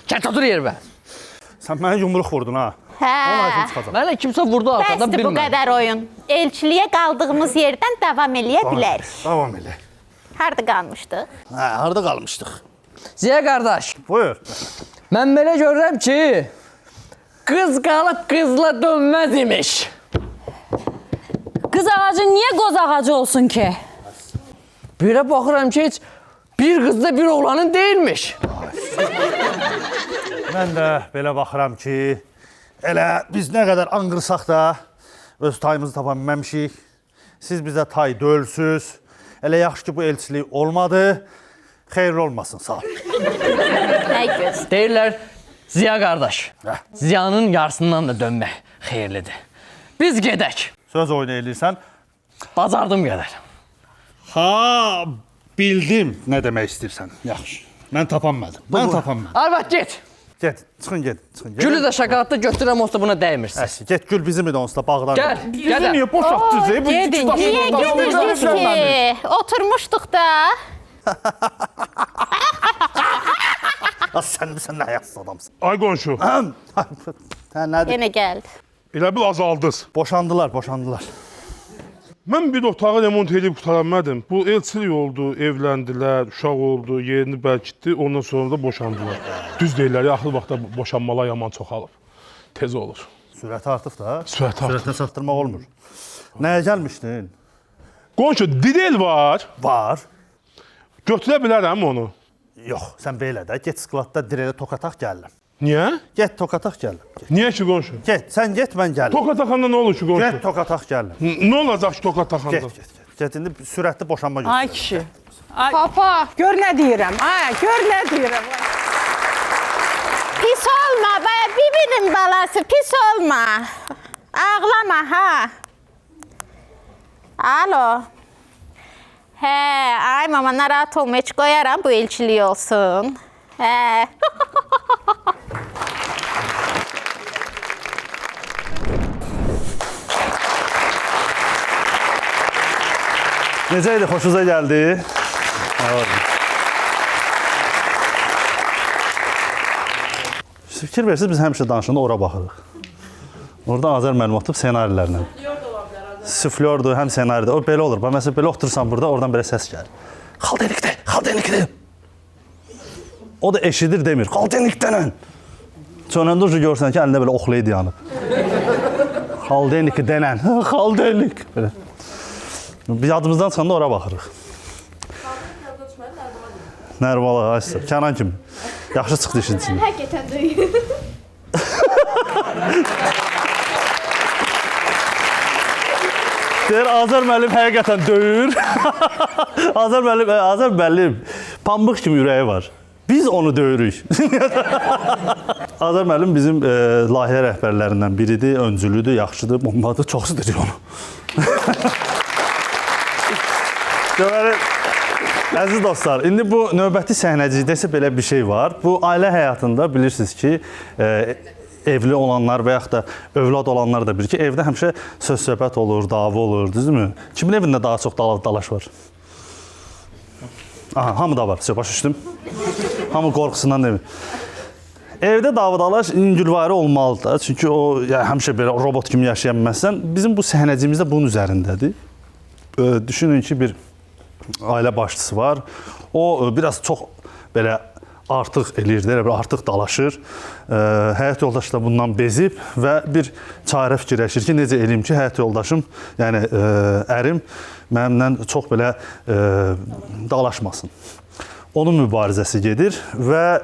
Speaker 6: Gəl otur yerimə.
Speaker 2: Sən mənə yumruq vurdun, ha?
Speaker 3: Hə.
Speaker 2: Çıxacaq.
Speaker 6: Mənə kimsə vurdu arxadan
Speaker 3: Bəsdir bu
Speaker 6: bilməm.
Speaker 3: qədər oyun. Elçiliyə qaldığımız yerdən davam eləyə bilərik.
Speaker 2: Davam elə.
Speaker 3: Harda qalmışdıq?
Speaker 2: Hə, harada qalmışdıq?
Speaker 6: Ziya qardaş,
Speaker 2: Buyur.
Speaker 6: mən belə görürəm ki, qız qalıb qızla dönməz imiş.
Speaker 7: Qız ağacı niyə qoz ağacı olsun ki?
Speaker 6: Birə baxıram ki, heç bir qızda bir oğlanın deyilmiş.
Speaker 2: Mən də belə baxıram ki, elə biz nə qədər anqırsaq da öz tayımızı tapa bilməmişik. Siz bizə tay dölsüz. Elə yaxşı ki, bu elçilik olmadı. Xeyirli olmasın, sağ ol.
Speaker 3: Nə göz?
Speaker 6: Deyirlər, Ziya qardaş,
Speaker 2: Hə.
Speaker 6: Ziyanın yarısından da dönmək xeyirlidir. Biz gedək.
Speaker 2: Söz oyunu eləyirsən.
Speaker 6: Bacardım qədər.
Speaker 2: Ha, bildim nə demək istəyirsən. Yaxşı. Mən tapanmadım.
Speaker 6: Arvad, get.
Speaker 2: Get, çıxın.
Speaker 6: Gülü də şokoladda götürəm, olsa buna dəymirsin.
Speaker 2: Əşi, get gül bizim idi onsuz da bağdan.
Speaker 6: Gəl, gəl.
Speaker 9: Niyə boşaltdınız?
Speaker 4: Gedin,
Speaker 3: Niyə gedirsiniz ki? Oturmuşduq da.
Speaker 2: Sən nə yaxşı adamsın.
Speaker 8: Ay qonşu,
Speaker 2: Hə, nədir?
Speaker 3: Yenə gəldi.
Speaker 8: elə bil azaldınız.
Speaker 2: Boşandılar.
Speaker 8: Mən bir otağı remont edib qutaranmadım. Bu elçilik oldu, evləndilər, uşaq oldu, yerini bəlkitdi, ondan sonra da boşandılar. Düz deyirlər, axır vaxtda boşanmalar yaman çoxalıb. Tez olur.
Speaker 2: Sürəti artıq da.
Speaker 8: Sürəti artıq.
Speaker 2: Sürətə çatdırmaq olmur. Nəyə gəlmişdin?
Speaker 8: Qonşu, didel var.
Speaker 2: Var.
Speaker 8: Götürə bilərəm onu.
Speaker 2: Yox, sən belə də get skladda direlə tokataq gəlirəm.
Speaker 8: Niyə?
Speaker 2: Get tokataq gəlirəm.
Speaker 8: Niyə ki qonşu?
Speaker 2: Get, sən get, mən gəlirəm.
Speaker 8: Toka taxanda nə olur ki qonşu?
Speaker 2: Get tokataq gəlirəm.
Speaker 8: Nə olacaq ki toka taxanda?
Speaker 2: Get, indi sürətli boşanma
Speaker 4: Ay
Speaker 2: götür.
Speaker 4: kişi.
Speaker 5: Papa.
Speaker 4: Gör nə deyirəm. Gör nə deyirəm.
Speaker 3: Pis olma be, bibinin balası, pis olma. Ağlama ha. Alo. Hə, ay mama narahat olma, heç qoyaram bu elçilik olsun. Hə.
Speaker 2: Necə idi? Xoşunuza gəldi? Fikir versiniz, biz həmişə danışanda ora baxırıq. Orada Azər müəllim oturub ssenarilərlə. Suflyordur, həm ssenaridir. O belə olur. Məsələn, belə oturursan burada, oradan belə səs gəlir. Xaldenikdə. O da eşidir, demir. Xaldenikdənən. Sonunda görürsən ki, əlində belə oxlaydı yanıb. Xaldenik denən. Xaldenik. Belə. Biz yadımızdan çıxanda ora baxırıq. Nərvala, Aysa. Kənan kimi. Yaxşı çıxdı işin içində.
Speaker 10: Həqiqətən deyil.
Speaker 2: Deyir, Azər müəllim həqiqətən döyür. Azər müəllim pambıq kimi ürəyi var. Biz onu döyürük. Azər müəllim bizim layihə rəhbərlərindən biridir, öncülüdür, yaxşıdır, bombadır, çox istəyir onu. Deməli, əziz dostlar, indi bu növbəti səhnəcikdə isə belə bir şey var. Bu ailə həyatında bilirsiniz ki, evli olanlar və yaxud da övlad olanlar da bilir ki, evdə həmişə söz-söhbət olur, dava olur, düzdürmü? Kimin evində daha çox dalaş var? Aha, hamıda var, başa düşdüm. Hamı qorxusundan demir. Evdə dava-dalaş yüngülvari olmalıdır. Çünki o həmişə belə robot kimi yaşayan bilməzsən. Bizim bu səhnəciyimiz də bunun üzərindədir. Düşünün ki, bir ailə başçısı var. O biraz çox belə artıq eləyir, artıq dalaşır. Həyat yoldaşı da bundan bezib və bir çarə fikirləşir ki, necə eləyim ki, həyat yoldaşım, yəni ərim mənimlə çox belə dalaşmasın. Onun mübarizəsi gedir və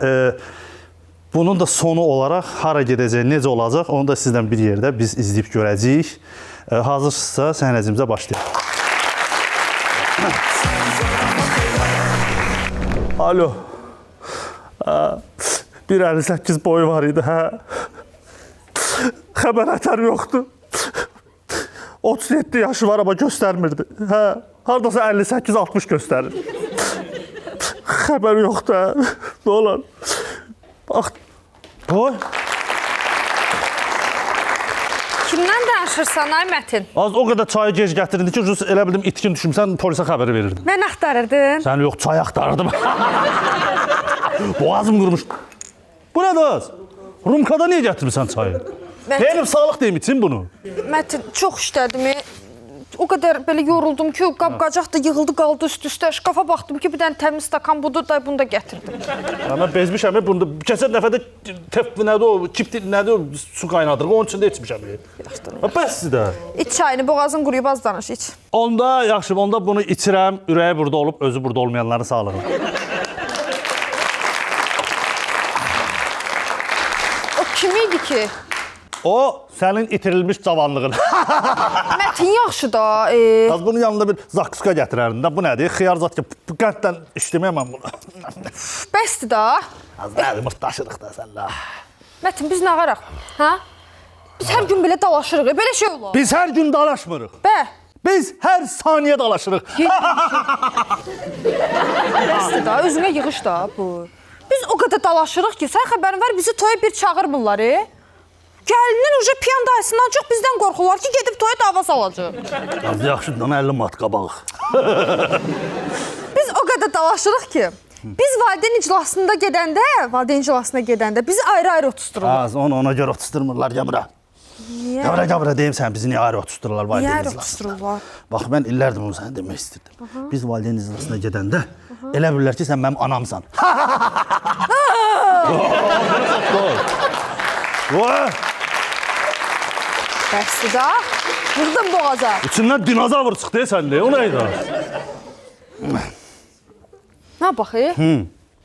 Speaker 2: bunun da sonu olaraq hara gedəcək, necə olacaq, onu da sizdən bir yerdə biz izləyib görəcəyik. Hazırsınızsa səhnəcimizə başlayaq. Alo. 1.58 boyu var idi, hə? Xəbər ətər yoxdur. 37 yaşı var, amma göstərmirdi. Hə? Haradasa 58-60 göstərir. Xəbər yoxdur, hə? Nə olar? Bax. Oy.
Speaker 5: Kimdən danışırsan, ay Mətin?
Speaker 2: Az o qədər çayı gec gətirildi ki, elə bildim itkin düşmüsən, polisə xəbər verirdim.
Speaker 5: Mən axtarırdım.
Speaker 2: Sən yox, çay axtarırdım. Boğazım qurmuş. Bu nədir az? Rumkada niyə gətirmirsən çayı? Deyilib, sağlıq deyim için bunu.
Speaker 5: Mətin, çox işlədim. O qədər belə yoruldum ki, qab-qacaq da yığıldı, qaldı üst-üstə. Şkafa baxdım ki, bir dənə təmiz stakan budur da, bunu da gətirdim.
Speaker 2: Mən bezmişəm, keçən dəfədə nədir o, kipti nədir o, su qaynadırıq, onun üçün də içmişəm. Bəsdir də.
Speaker 5: İç çayını, boğazın quruyub az danış, iç.
Speaker 2: Onda, yaxşı, onda bunu içirəm, ürəyi burada olub, özü burada olmayanların sağlığı.
Speaker 5: O kim idi ki?
Speaker 2: O, sənin itirilmiş cavanlığın.
Speaker 5: Mətin yaxşı da.
Speaker 2: Az bunun yanında bir zakska gətirərin də. Bu nədir? Xiyar zat ki, qənddən işləməyəm mən bunu.
Speaker 5: Bəsdir da.
Speaker 2: Az nədir, mırtdaşırıq da sənlə.
Speaker 5: Mətin, biz nə qaraq? Hə? Biz hər gün belə dalaşırıq, belə şey olur.
Speaker 2: Biz hər gün dalaşmırıq.
Speaker 5: Bə.
Speaker 2: Biz hər saniyə dalaşırıq.
Speaker 5: Bəsdir da, özünə yığış da bu. Biz o qədər dalaşırıq ki, sən xəbərin var, bizi toya bir çağırmırlar. Gəlinin uca piyan dayısından çox bizdən qorxurlar ki, gedib toya dava salacaq.
Speaker 2: Az yaxşıdır, ona 50 mat qabaq.
Speaker 5: Biz o qədər dalaşırıq ki, biz valideyn iclasına gedəndə bizi ayrı-ayrı otustururlar.
Speaker 2: Az, ona görə otusturmurlar, gəmrə.
Speaker 5: Niyə?
Speaker 2: Gəmrə, deyim sən, bizi niyə ayrı otustururlar
Speaker 5: Niyə
Speaker 2: valideyn
Speaker 5: ayrı
Speaker 2: iclasına?
Speaker 5: otustururlar?
Speaker 2: Bax, mən illərdir bunu sənə demək istirdim. Biz valideyn iclasına gedəndə elə bilirlər ki, sən mənim anamsan.
Speaker 5: Bəsdir da, yığdım boğaza.
Speaker 2: İçindən dinozavr çıxdı səndə, o nə idi?
Speaker 5: Nə baxı?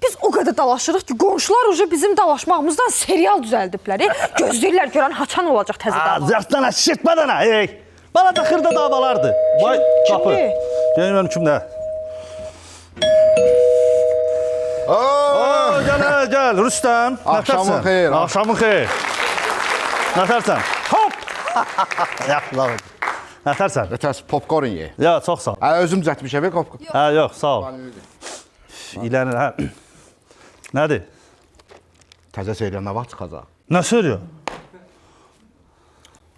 Speaker 5: Biz o qədər dalaşırıq ki, qonşular uca bizim dalaşmağımızdan serial düzəldiblər. Gözləyirlər görən haçan olacaq təzə dava.
Speaker 2: Zərtdən şişirtmə dənə, ey! Bana da xırda davalardı. Vay, qapı. Gəl mənim kimdə? Gəl, Rüstəm.
Speaker 11: Axşamın xeyir.
Speaker 2: Axşamın xeyir. Nətərsən? Hop! Yaxşı, lağım. Nətərsən?
Speaker 11: Nətərsən, popcorn ye.
Speaker 2: Ya, çox sağ ol.
Speaker 11: Özüm düzəltmişəm, popcorn.
Speaker 2: Hə, yox, sağ ol. İlənir, hə. Nədir?
Speaker 11: Təzə serial nə vaxt çıxacaq?
Speaker 2: Nə söylüyor?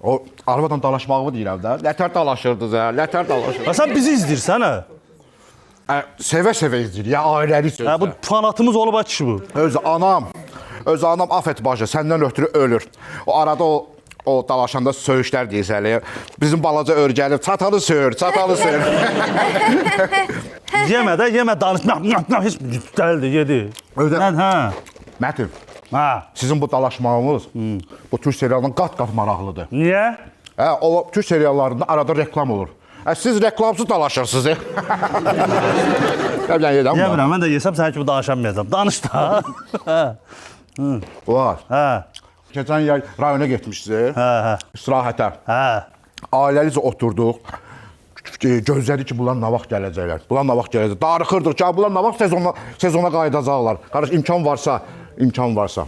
Speaker 11: O arvadan dalaşmağımı deyirəm də. Nətər dalaşırdınız hə? Nətər dalaşırdınız?
Speaker 2: Sən bizi izləyirsən, hə?
Speaker 11: Sevə-sevə izləyir, ya ailəli
Speaker 2: Hə, bu
Speaker 11: sözlər.
Speaker 2: fanatımız olub ay kişi bu.
Speaker 11: Öz anam Afət bacı səndən ötürü ölür. O arada o dalaşanda söyüşlər deyirsən. Bizim balaca örgəlib, çatalı söyür.
Speaker 2: Yemə də, yemə danışma. Heç dəldi, yedi.
Speaker 11: Özə-
Speaker 2: Mən, hə.
Speaker 11: Mətin,
Speaker 2: Hə.
Speaker 11: sizin bu dalaşmağınız bu Türk serialından qat-qat maraqlıdır.
Speaker 2: Niyə?
Speaker 11: Hə, o Türk seriallarında arada reklam olur. Siz reklamsız dalaşırsınız.
Speaker 2: Yemirəm, mən də yesəm sənə kimi danışamayacam. Danış da.
Speaker 11: Var.
Speaker 2: Hə,
Speaker 11: Keçən yay rayona getmişsiniz.
Speaker 2: hə,
Speaker 11: İstirahətə.
Speaker 2: hə.
Speaker 11: Ailəlicə oturduq. Gözlədik ki, bunlar nə vaxt gələcəklər. Darıxırdıq ki, bunlar nə vaxt sezona qayıdacaqlar. Qardaş, imkan varsa.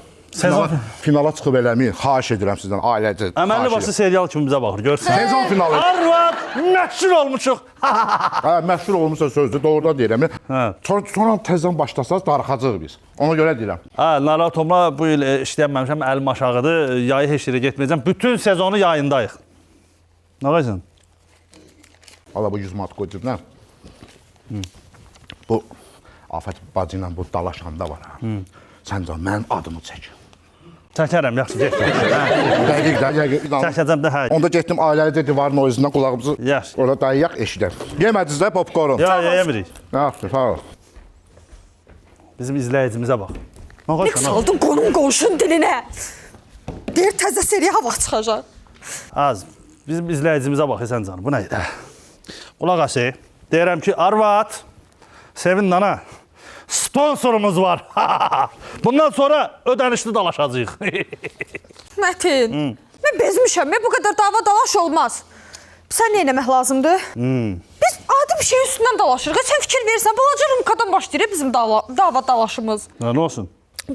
Speaker 11: Finala çıxıb eləməyin. Xahiş edirəm sizdən ailəlicə.
Speaker 2: Əməlli başlı serial kimi bizə baxır, görsən.
Speaker 11: Sezon finalı.
Speaker 2: Arvad, məşhur olmuşuq.
Speaker 11: Hə, məşhur olmuşsa sözdür, doğrudan deyirəm.
Speaker 2: Hə.
Speaker 11: Sonra təzədən başlasanız darıxacağıq biz. Ona görə deyirəm.
Speaker 2: Hə, narahat olma, bu il işləyənməmişəm, əlim aşağıdır. Yayı heç yerə getməyəcəm. Bütün sezonu yayındayıq. Nə qaysan?
Speaker 11: Valla bu 100 manat qoy cibinə. Bu Afət bacı ilə bu dalaşanda var ha. Sən də mənim adımı çək.
Speaker 2: Çəkərəm, yaxşı, get.
Speaker 11: Dəqiq.
Speaker 2: Çəkəcəm də, hə.
Speaker 11: Onda getdim ailəlicə divarın o izindən qulağımızı
Speaker 2: Yaxşı.
Speaker 11: orada dayayaq eşidər. Yemədiniz də popcorn.
Speaker 2: Ya, yemirik.
Speaker 11: Yaxşı, sağ ol.
Speaker 2: Bizim izləyicimizə bax. Nə qaysan?
Speaker 5: Çaldın qonum qonşun dilinə. Deyir təzə seriya hava çıxacaq.
Speaker 2: Az. Bizim izləyicimizə bax, sən canım. Bu nə idi? Qulaq asi. Deyirəm ki, arvad, sevin nana. Sponsorumuz var. Bundan sonra ödənişli dalaşacağıq.
Speaker 5: Mətin, mən bezmişəm. Bu qədər dava dalaş olmaz. Sən nə etmək lazımdır? Biz adi bir şeyin üstündən dalaşırıq. Sən fikir verirsən, balaca rumkadan başlayır bizim dava dalaşımız.
Speaker 2: Nə olsun?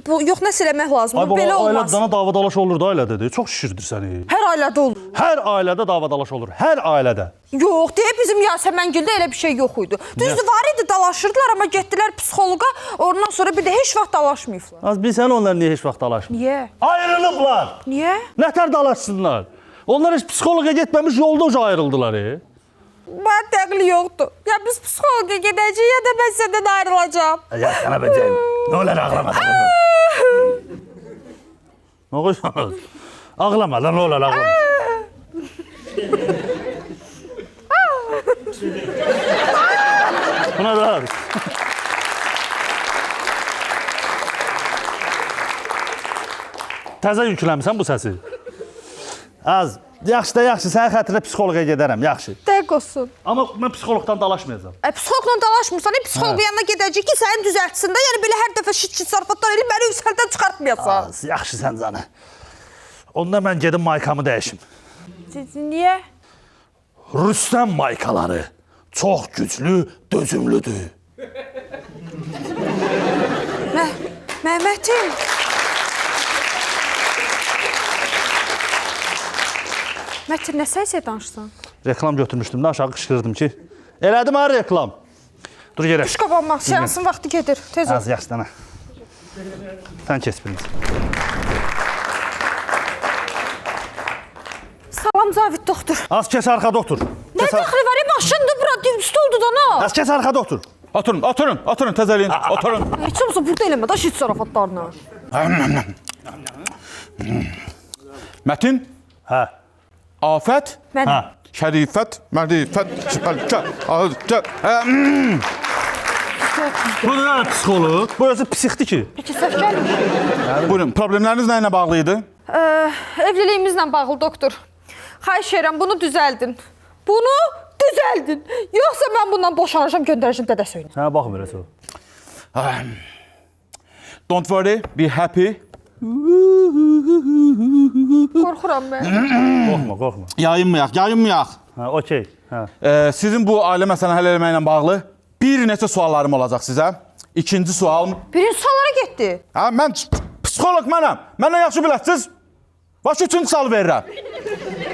Speaker 5: Bu yox, nəsə eləmək lazımdır.
Speaker 2: Ay
Speaker 5: Belə
Speaker 2: baba,
Speaker 5: olmaz.
Speaker 2: ailədə dava dalaş olur da ailədə. Çox şişirdir səni.
Speaker 5: Hər ailədə olur.
Speaker 2: Hər ailədə dava dalaş olur. Hər ailədə.
Speaker 5: Yox, deyə bizim Yasəməngildə elə bir şey yox idi. Düzdür, var idi, dalaşırdılar, amma getdilər psixoloqa, ondan sonra bir də heç vaxt dalaşmayıblar.
Speaker 2: Az bilsən onlar niyə heç vaxt dalaşmır?
Speaker 5: Niyə?
Speaker 2: Ayrılıblar.
Speaker 5: Niyə?
Speaker 2: Nətər dalaşsınlar? Onlar heç psixoloqa getməmiş yolda uca ayrıldılar.
Speaker 5: Mən dəqli yoxdur. Ya biz psixoloqa gedəcəyik, ya da mən səndən ayrılacağam.
Speaker 2: Ya sənə bəcəyim. Nə olar ağlamadın? Nə qoysanız? Ağlama lan, nə olar ağlama. Buna da hadi. Təzə yükləmisən bu səsi. Az. Yaxşı da yaxşı, sənin xətrinə psixoloqa gedərəm, yaxşı.
Speaker 5: Dəqiq olsun.
Speaker 2: Amma mən psixoloqdan dalaşmayacağam.
Speaker 5: Psixoloqla dalaşmırsan, psixoloq yanına gedəcək ki, səni düzəltsin də, yəni belə hər dəfə şit-şit zarafatlar eləyib, məni yüksəldən çıxartmayasan.
Speaker 2: Az, yaxşı sən canı. Onda mən gedim maykamı dəyişim.
Speaker 5: Niyə?
Speaker 2: Rüstəm maykaları çox güclü, dözümlüdür.
Speaker 5: Məhmətim. Mətin, nə səysə danışsan?
Speaker 2: Reklam götürmüşdüm də aşağı qışqırdım ki. Elədim ha reklam. Dur yerə.
Speaker 5: Düş qabanma, seansın vaxtı gedir. Tez ol.
Speaker 2: Az yaxşı dana. Sən keç birinci.
Speaker 5: Salam Cavid doktor.
Speaker 2: Az kes arkada otur.
Speaker 5: Nə dəxli var? Maşındır bura, stoldur da nə?
Speaker 2: Az kes arkada otur.
Speaker 9: Oturun, təzəliyin, oturun.
Speaker 5: Heç olmasa burada eləmə də şit zarafatlarını.
Speaker 9: Mətin,
Speaker 2: Hə.
Speaker 9: Afət,
Speaker 5: Mən
Speaker 2: Hə.
Speaker 9: Şərifət, Mərifət,
Speaker 2: Bu nə psixoloq? Bu özü psixdir ki.
Speaker 5: Peki səhv gəlmir.
Speaker 9: Buyurun, problemləriniz nə ilə bağlı idi?
Speaker 5: Evliliyimizlə bağlı doktor. Xahiş edirəm, bunu düzəldin. Bunu düzəldin. Yoxsa mən bundan boşanacağam, göndərəcəm dədə söyünə.
Speaker 2: Sənə baxmır əsas.
Speaker 9: Don't worry, be happy.
Speaker 5: Qorxuram mən.
Speaker 2: Qorxma.
Speaker 9: Yayınmayaq.
Speaker 2: Hə, okey. Hə.
Speaker 9: Sizin bu ailə məsələni həll etməklə bağlı bir neçə suallarım olacaq sizə. İkinci sualım.
Speaker 5: Birinci suallara getdi.
Speaker 9: Hə, mən psixoloq mənəm. Məndən yaxşı biləsiniz. Baş üçüncü sual verirəm.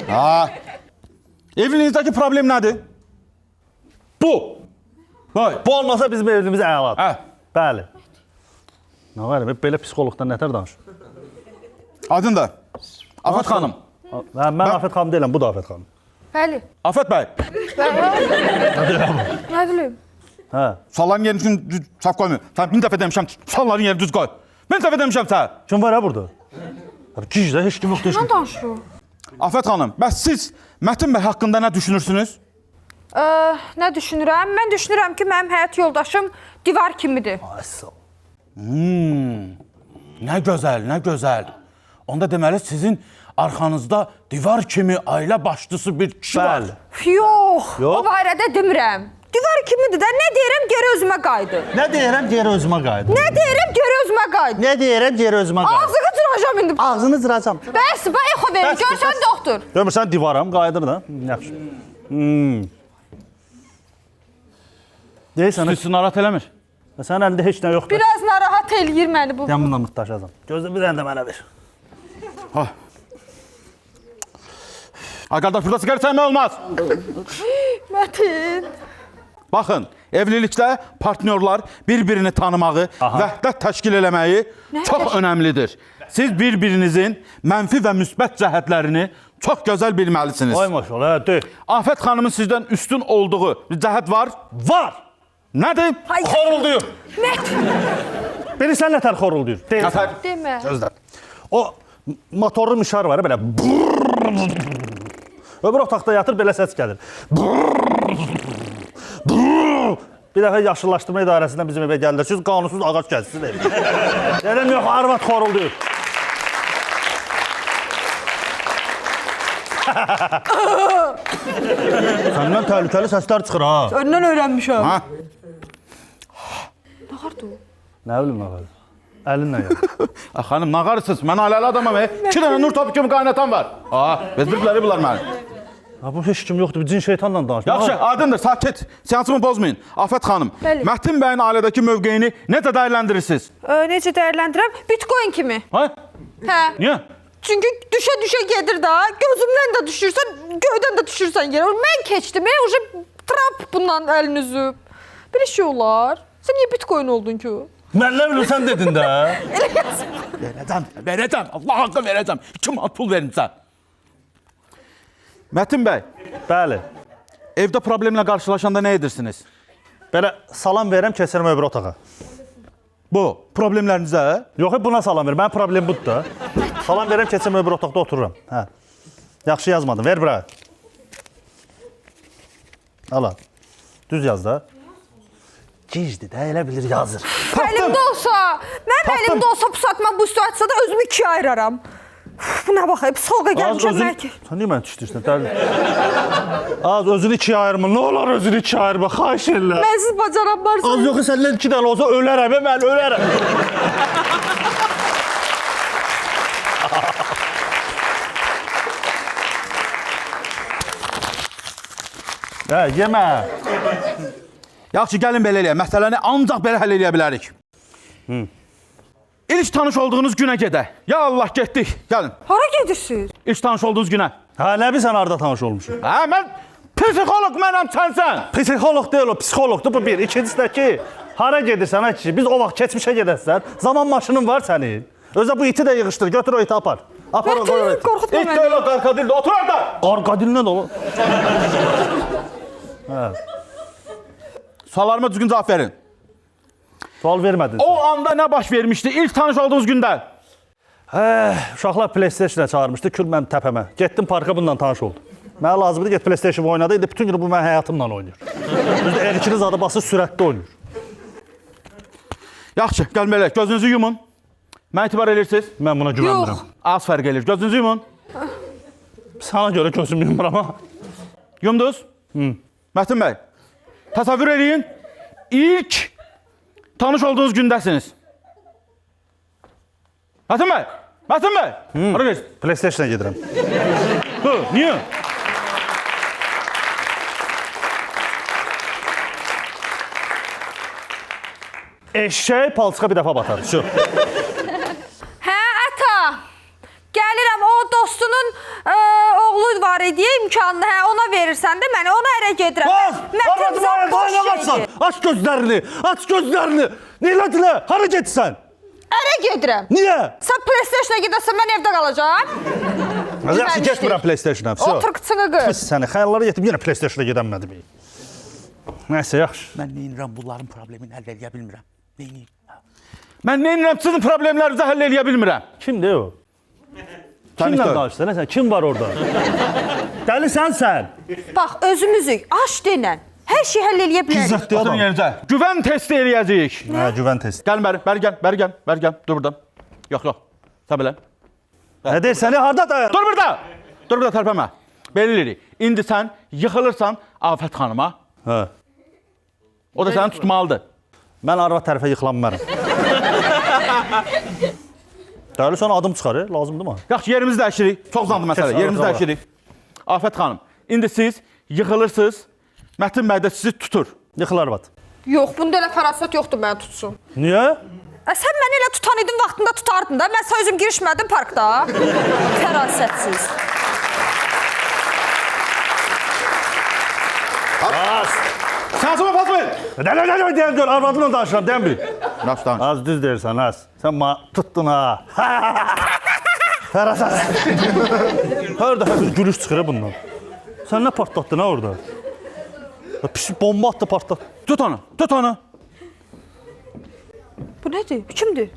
Speaker 9: Ha. Evliliğinizdəki problem nədir? Bu. Vay.
Speaker 2: Bu olmasa bizim evliliğimiz əladır.
Speaker 9: Hə.
Speaker 2: Bəli. Nə var? Belə psixoloqdan nətər danış?
Speaker 9: Adın da. Afət xanım.
Speaker 2: Mən Afət xanım deyiləm, bu da Afət xanım.
Speaker 5: Bəli.
Speaker 9: Afət bəy.
Speaker 5: Nə bilim.
Speaker 2: Hə.
Speaker 9: Sualların yerini düz saf qoymuyor. Sən bir dəfə demişəm, sualların yerini düz qoy. Bir dəfə demişəm sən.
Speaker 2: Kim var ha burada? Abi gizlə heç kim yoxdur.
Speaker 5: Nə danışır?
Speaker 9: Afət xanım, bəs siz Mətin bəy haqqında nə düşünürsünüz?
Speaker 5: Nə düşünürəm? Mən düşünürəm ki, mənim həyat yoldaşım divar kimidir.
Speaker 9: Nə gözəl, nə gözəl. Onda deməli sizin arxanızda divar kimi ailə başçısı bir kişi var.
Speaker 5: Yox,
Speaker 2: Yox.
Speaker 5: o barədə demirəm. Divar kimidir də, nə deyirəm, geri özümə qayıdır.
Speaker 2: Nə deyirəm, geri özümə qayıdım.
Speaker 5: Nə deyirəm, geri özümə qayıdır.
Speaker 2: Nə deyirəm, geri özümə qayıdım.
Speaker 5: Ağzını cıracam indi.
Speaker 2: Ağzını cıracam.
Speaker 5: Bəs, exo verin,
Speaker 2: Bəs,
Speaker 5: görsən
Speaker 2: bəs.
Speaker 5: doktor.
Speaker 2: Görmürsən divaram, qayıdır da. Yaxşı. Deyirsən,
Speaker 9: Sizi narahat eləmir.
Speaker 2: sənin əlində heç nə yoxdur.
Speaker 5: Biraz narahat eləyir məni bu.
Speaker 2: Sən bununla mırtdaşacam. Gözlə bir dənə də mənə ver.
Speaker 9: Ay qardaş, burada siqaret çəkmək olmaz.
Speaker 5: Mətin.
Speaker 9: Baxın, evlilikdə partnyorlar bir-birini tanımağı, vəhdət təşkil eləməyi çox önəmlidir. Siz bir-birinizin mənfi və müsbət cəhətlərini çox gözəl bilməlisiniz.
Speaker 2: Ay maşallah, hə,
Speaker 9: Afət xanımın sizdən üstün olduğu bir cəhət var.
Speaker 2: var.
Speaker 9: Nədir? Xorulduyur.
Speaker 2: Bilirsən nətər xorulduyur?
Speaker 9: Nətər?
Speaker 5: Demə.
Speaker 2: Gözlə. O motorlu mişar var, belə. Öbür otaqda yatır, belə səs gəlir. Bir dəfə yaşıllaşdırma idarəsindən bizim evə gəldilər. Siz qanunsuz ağac kəsirsiniz evi. Dedim, yox, arvad xorulduyur. Səndən təhlükəli səslər çıxır, ha.
Speaker 5: Öndən öyrənmişəm.
Speaker 9: Ha?
Speaker 2: Nə bilim, nə var? Əlinlə yox.
Speaker 9: Xanım, nağarısınız. Mən ailəli adamam. 2 dənə nur topu kimi qaynatan var. Bezbirləri bunlar mənim.
Speaker 2: Bu heç kim yoxdur, bir cin şeytanla danış.
Speaker 9: Yaxşı, aydındır, sakit. Seansımı pozmayın. Afət xanım,
Speaker 5: Bəli.
Speaker 9: Mətin bəyin ailədəki mövqeyini necə dəyərləndirirsiniz?
Speaker 5: Necə dəyərləndirəm? Bitcoin kimi.
Speaker 9: Ha?
Speaker 5: Hə.
Speaker 9: Niyə?
Speaker 5: Çünki düşə-düşə gedir da. Gözümdən də düşürsən, göydən də düşürsən yerə. Mən keçdim, uje Trump bundan əlini üzüb. Bir şey olar. Sən niyə Bitcoin oldun ki?
Speaker 2: Mən nə bilim, sən dedin də.
Speaker 9: Verəcəm. Allah haqqı verəcəm. 2 manat pul verin sən. Mətin bəy,
Speaker 2: Bəli.
Speaker 9: evdə problemlə qarşılaşanda nə edirsiniz?
Speaker 2: Belə salam verirəm, keçirəm öbür otağa.
Speaker 9: Bu, problemlərinizə?
Speaker 2: Yox, buna salam verir. Mənim problem budur da. Salam verirəm, keçirəm öbür otaqda otururam. Hə. Yaxşı yazmadım. Ver bura. Ala. Düz yaz da. Gizdi də, elə bilir yazır.
Speaker 5: Əlimdə olsa, mənim əlimdə olsa pusatma bu situasiyada özümü ikiyə ayıraram. Buna baxayım, solqa gəlmişəm bəlkə.
Speaker 2: Sən niyə məni tüşdürsən? Dəli. Az özünü ikiyə ayırma. Nə olar özünü ikiyə ayırma? Xahiş edirəm.
Speaker 5: Mənsiz bacaram varsa.
Speaker 2: Az yoxsa səndən 2 dənə olsa ölərəm, mən ölərəm. Hə, yemə.
Speaker 9: Yaxşı, gəlin belə eləyək. Məsələni ancaq belə həll eləyə bilərik. İlk tanış olduğunuz günə gedək. Ya Allah, getdik. Gəlin.
Speaker 5: Hara gedirsiniz?
Speaker 9: İlk tanış olduğunuz günə.
Speaker 2: Hə, nə bilsən harada tanış olmuşuq?
Speaker 9: Hə, mən psixoloq mənəm, sənsən.
Speaker 2: Psixoloq deyil o, psixoloqdur bu bir. İkincisi də ki, hara gedirsən ha kişi? Biz o vaxt keçmişə gedəsən. Zaman maşının var sənin. Özə bu iti də yığışdır. Götür o iti apar. Apar o
Speaker 5: Mətin, qorxutma
Speaker 9: İlk
Speaker 5: məni.
Speaker 9: deyil o qarkadildə. Otur orada.
Speaker 2: Qarqadillə də olur.
Speaker 9: Suallarıma düzgün cavab verin.
Speaker 2: Sual vermədin.
Speaker 9: O anda nə baş vermişdi ilk tanış olduğunuz gündə?
Speaker 2: Uşaqlar PlayStation-a çağırmışdı, kül mənim təpəmə. Getdim parka bununla tanış oldum. Mənə lazımdır, get PlayStation oynadı. İndi bütün gün bu mənim həyatımla oynayır. Düzdür, R2-ni zadı basır, sürətli oynayır.
Speaker 9: Yaxşı, gəlin belə, gözünüzü yumun. Mən etibar edirsiniz.
Speaker 2: Mən buna güvənmirəm.
Speaker 9: Az fərq edir. Gözünüzü yumun.
Speaker 2: Sana görə gözüm yumur ama.
Speaker 9: Yumdunuz? Mətin bəy, təsəvvür edin, ilk tanış olduğunuz gündəsiniz. Mətin bəy, Mətin bəy. Hara gedir?
Speaker 2: PlayStation-a gedirəm.
Speaker 9: Niyə?
Speaker 2: Eşək palçığa bir dəfə batar. Şu.
Speaker 5: Hə, ata. Gəlirəm, o dostunun oğlu var idi, imkanını, hə, ona verirsən də mənə, ona ərə gedirəm.
Speaker 2: Arvadım ayaq, ayaq açsan. Aç gözlərini, aç gözlərini. Niyə? Hara gedirsən?
Speaker 5: Ərə gedirəm.
Speaker 2: Niyə?
Speaker 5: Sən PlayStation-a gedəsən, mən evdə qalacağam.
Speaker 2: Yaxşı, getmirəm PlayStation-a.
Speaker 5: Otur qıçını qır.
Speaker 2: Pis səni, xəyallara yetim, yenə PlayStation-a gedəmədim. Nəysə, yaxşı.
Speaker 9: Mən neynirəm bunların problemini həll edə bilmirəm. Neyniyim? Mən neynirəm sizin problemlərinizi həll edə bilmirəm.
Speaker 2: Kimdir o? Kimlə danışsan? Sən kim var orada? Dəlisən sən?
Speaker 5: Bax, özümüzük, aş denən. Hər şey həll eləyə bilərik.
Speaker 2: Gizlətdi
Speaker 9: Oturun
Speaker 2: adam.
Speaker 9: yerinizə. Güvən testi eləyəcəyik.
Speaker 2: Hə, güvən testi.
Speaker 9: Gəlin bəri gəl. Dur burada. Yox. Sən belə.
Speaker 2: Nə deyirsən? Harda dayan?
Speaker 9: Dur burada tərpənmə. Belə eləyirik. İndi sən yıxılırsan Afət xanıma.
Speaker 2: Hə.
Speaker 9: O da səni tutmalıdır.
Speaker 2: Mən arvad tərəfə yıxılanmaram. Dəlisən adım çıxarır, lazımdır mı?
Speaker 9: Yaxşı, yerimizi dəyişirik. Çox uzandı məsələ.
Speaker 2: Kes,
Speaker 9: Yerimizi
Speaker 2: arada
Speaker 9: dəyişirik. Afət xanım, indi siz yıxılırsınız. Mətin bəy də sizi tutur.
Speaker 2: Yıxıl arvad.
Speaker 5: Yox, bunda elə fərasət yoxdur məni tutsun.
Speaker 2: Niyə?
Speaker 5: Sən məni elə tutan idin, vaxtında tutardın da. Mən sən özüm girişmədim parkda. Fərasətsiz.
Speaker 9: Şansıma pas ver.
Speaker 2: Deyən gör, arvadımla danışıram, deyən bir.
Speaker 9: Nasıl danış?
Speaker 2: Az düz deyirsən, az. Sən tuttun ha. Fərasət. Hər dəfə bir gülüş çıxır bundan. Sən nə partlatdın ha orada? Pis bomba atdı partlat.
Speaker 9: Tut onu.
Speaker 5: Bu nədir? Bu kimdir?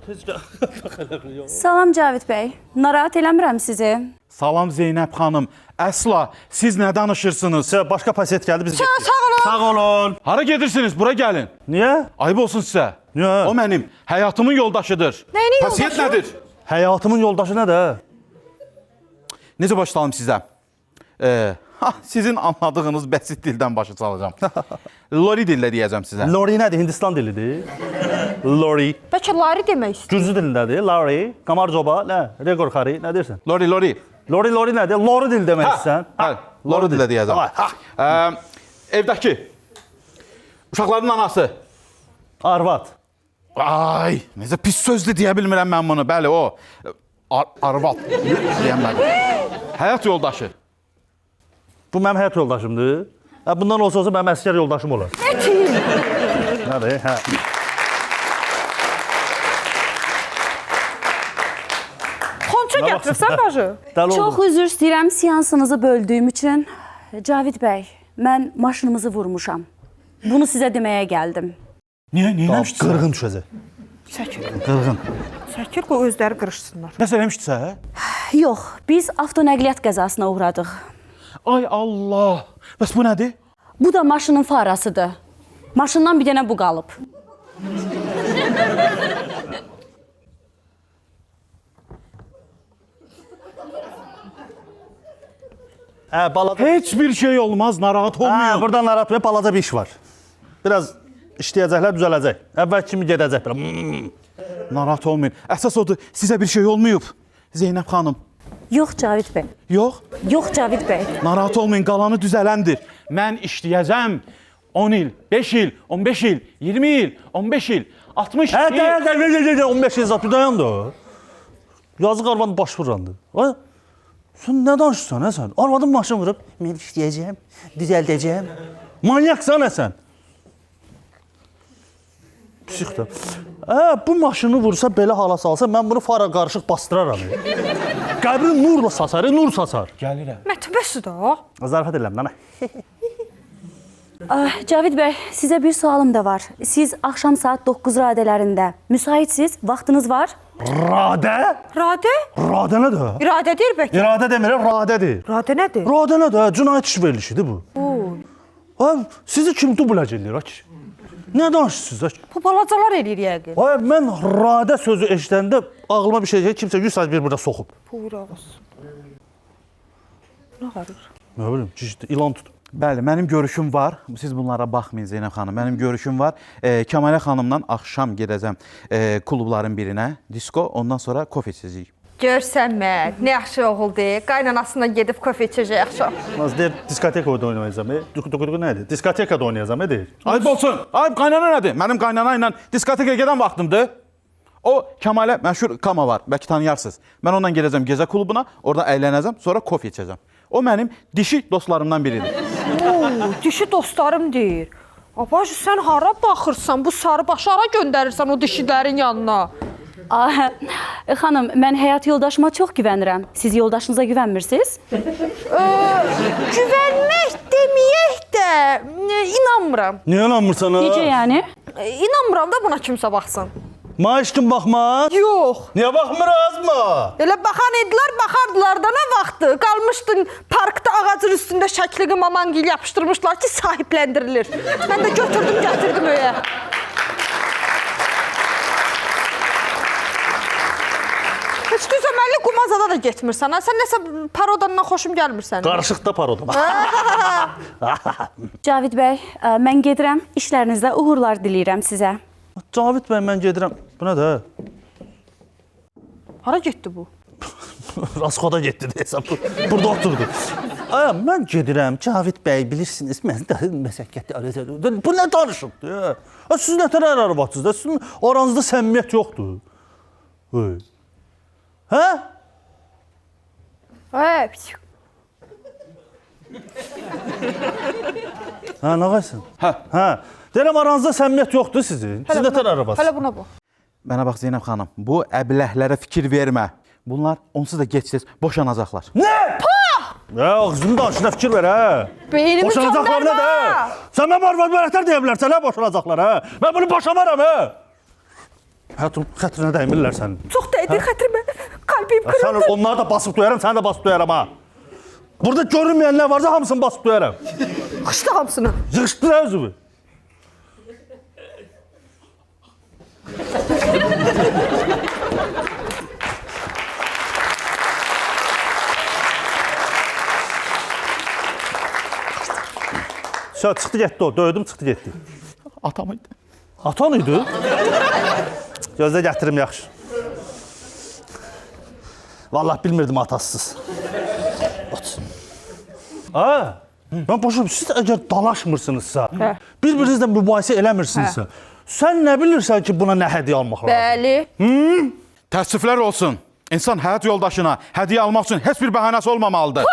Speaker 7: Salam Cavid bəy. Narahat eləmirəm sizi.
Speaker 9: Salam Zeynəb xanım. Əsla siz nə danışırsınız?
Speaker 2: Sizə başqa pasiyet gəldi, biz getdik.
Speaker 5: Sağ olun.
Speaker 2: Sağ olun.
Speaker 9: Hara gedirsiniz? Bura gəlin.
Speaker 2: Niyə?
Speaker 9: Ayıb olsun sizə.
Speaker 2: Niyə?
Speaker 9: O mənim həyatımın yoldaşıdır.
Speaker 5: Nəyinin
Speaker 9: Pasiyet
Speaker 5: yoldaşı?
Speaker 9: nədir?
Speaker 2: Həyatımın yoldaşı nədir?
Speaker 9: Necə başlayalım sizə? Sizin anladığınız bəsit dildən başa salacağım. Lori dillə deyəcəm sizə.
Speaker 2: Lori nədir? Hindistan dilidir. Lori.
Speaker 5: Bəlkə Lari demək istəyir.
Speaker 2: Gürcü dilindədir. Lori. Kamarcoba. Nə? Regorxari. Nə deyirsən?
Speaker 9: Lori.
Speaker 2: Lori nədir? Lori dil demək istəyirsən.
Speaker 9: Hə, Lori dillə deyəcəm. Evdəki uşaqların anası.
Speaker 2: Arvad.
Speaker 9: Ay, necə pis sözdür deyə bilmirəm mən bunu. Bəli, o. Arvad. Deyəmədim. Həyat yoldaşı.
Speaker 2: Bu mənim həyat yoldaşımdır. Bundan olsa mənim əsgər yoldaşım olar. Nədir? Hə.
Speaker 5: Xonça gətirsən bacı?
Speaker 2: Dəli
Speaker 7: Çox
Speaker 2: oldum.
Speaker 7: üzr istəyirəm seansınızı böldüyüm üçün. Cavid bəy, mən maşınımızı vurmuşam. Bunu sizə deməyə gəldim.
Speaker 9: Niyə eləmişdin?
Speaker 2: Qırğın düşəcək.
Speaker 5: Çəkir, qoy özləri qırışsınlar.
Speaker 9: Nəsə eləmişdisə?
Speaker 7: Yox, biz avtonəqliyyat qəzasına uğradıq.
Speaker 9: Ay Allah. Bəs bu nədir?
Speaker 7: Bu da maşının farasıdır. Maşından bir dənə bu qalıb.
Speaker 2: Hə, balaca.
Speaker 9: Heç bir şey olmaz, narahat
Speaker 2: Hə,
Speaker 9: olmayın.
Speaker 2: buradan narahat olmayın, balaca bir iş var. Biraz işləyəcəklər, düzələcək. Əvvəl kimi gedəcək belə.
Speaker 9: Narahat olmayın. Əsas odur, sizə bir şey olmayıb. Zeynəb xanım.
Speaker 7: Yox Cavid bəy.
Speaker 9: Yox,
Speaker 7: Yox Cavid bəy.
Speaker 9: narahat olmayın, qalanı düzələndir. Mən işləyəcəm 10 il, 5 il, 15 il, 20 il, 15 il, 60
Speaker 2: Hə,
Speaker 9: il.
Speaker 2: dayan, 15 il zat dayandı o. Yazıq arvadın baş vurandı. Ay, sən nə danışırsan, hə sən? Arvadın maşın vurub, mən işləyəcəm, düzəldəcəm. Manyaksan, hə sən? Psixdə. Bu maşını vursa, belə hala salsa, mən bunu fara qarışıq bastıraram. Qəbri nurla sasar, nur sasar.
Speaker 9: Gəlirəm.
Speaker 5: Mətbəsi də.
Speaker 2: Zarafat edirəm, nənə.
Speaker 7: Cavid bəy, sizə bir sualım da var. Siz axşam saat 9 radələrində müsaitsiz, vaxtınız var?
Speaker 2: Radə?
Speaker 5: Radə?
Speaker 2: Radə nədir?
Speaker 5: İradə deyil bəlkə.
Speaker 2: İradə demirəm, radədir.
Speaker 5: Radə nədir?
Speaker 2: Radə nədir? Cinayət işi verilişidir bu. Sizi kim dublac eləyir? Nə danışırsınız?
Speaker 5: Bu balacalar eləyir yəqin.
Speaker 2: Mən radə sözü eşidəndə ağlıma bir şey gəlir, kimsə 100 saat bir burada soxub.
Speaker 5: Buyur ağız. Nə qarır?
Speaker 2: Nə bilim, ilan tut.
Speaker 9: Bəli, mənim görüşüm var. Siz bunlara baxmayın Zeynəb xanım. Mənim görüşüm var. Kəmalə xanımla axşam gedəcəm klubların birinə, disko, ondan sonra kofe içəcəyik.
Speaker 5: Görsən mən, nə yaxşı oğuldur. Qaynanasına gedib kofe içəcək axşam.
Speaker 2: Naz deyir, diskotekada oynayacağam. Duku nədir? Diskotekada oynayacağam, deyir.
Speaker 9: Ayıb olsun. Ayıb qaynana nədir? Mənim qaynana ilə diskotekaya gedən vaxtımdır. O Kəmalə məşhur Kama var, bəlkə tanıyarsınız. Mən ondan gedəcəm gecə klubuna, orada əylənəcəm, sonra kofe içəcəm. O mənim dişi dostlarımdan biridir.
Speaker 5: Dişi dostlarım deyir. Abacı, sən hara baxırsan? Bu sarı başı hara göndərirsən o dişilərin yanına?
Speaker 7: Xanım, mən həyat yoldaşıma çox güvənirəm. Siz yoldaşınıza güvənmirsiniz?
Speaker 5: Güvənmək deməyək də inanmıram.
Speaker 2: Niyə inanmırsan ha?
Speaker 7: Necə yəni?
Speaker 5: İnanmıram da buna kimsə baxsın.
Speaker 2: Ma heç kim baxmaz?
Speaker 5: Yox.
Speaker 2: Niyə baxmırız mı?
Speaker 5: Elə baxan idilər, baxardılar da nə vaxtı? Qalmışdın parkda ağacın üstündə şəklini mamangil yapışdırmışlar ki, sahiblendirilir. Mən də götürdüm, gətirdim öyə. Heç düzəməlli qumazada da getmirsən. Sən nəsə parodandan xoşum gəlmir sənin.
Speaker 2: Qarışıqda paroda.
Speaker 7: Cavid bəy, mən gedirəm. İşlərinizdə uğurlar diləyirəm sizə.
Speaker 2: Cavid bəy, mən gedirəm. Bu nə də?
Speaker 5: Hara getdi bu?
Speaker 2: Raskoda getdi desəm. Burada oturdu. Ay, mən gedirəm. Cavid bəy, bilirsiniz, mən də məsəkkətli. Bu nə danışıqdır? Siz nə tər arvadsınız? Sizin aranızda səmimiyyət yoxdur. Hə?
Speaker 5: Evet.
Speaker 2: Hə, nə qaysan? Hə. Deyirəm, aranızda səmimiyyət yoxdur sizin. Siz nə tər arabasınız?
Speaker 5: Hələ buna bu.
Speaker 9: Mənə bax Zeynəb xanım, bu əbləhlərə fikir vermə. Bunlar onsuz da gec-tez boşanacaqlar.
Speaker 2: Nə? Ya, qızım danışına fikir ver, hə?
Speaker 5: Beynimi
Speaker 2: Boşanacaqlar nə də? Sən mən var bələtlər deyə bilərsən, hə? Boşanacaqlar, hə? Mən bunu boşamaram, hə? Həyatım, xətrinə dəymirlər sənin.
Speaker 5: Çox dəydir xətrimə. Qalbim
Speaker 2: Sən
Speaker 5: kırıldı.
Speaker 2: onları da basıb duyarım, səni də basıb duyarım, ha? Burada görünməyənlər varsa hamısını basıb duyarım.
Speaker 5: Qışdı hamısını.
Speaker 2: Yığışdır özümü. Çıxdı getdi o, döydüm, çıxdı getdi.
Speaker 9: Atam idi.
Speaker 2: Atan idi? Gözlə gətirim yaxşı. Vallahi bilmirdim atasız. Ha? Ben başım, siz əgər dalaşmırsınızsa, bir-birinizlə mübahisə eləmirsinizsə, sən nə bilirsən ki, buna nə hədiyyə almaq lazım?
Speaker 5: Bəli.
Speaker 9: Təəssüflər olsun. İnsan həyat yoldaşına hədiyyə almaq üçün heç bir bəhanəsi olmamalıdır.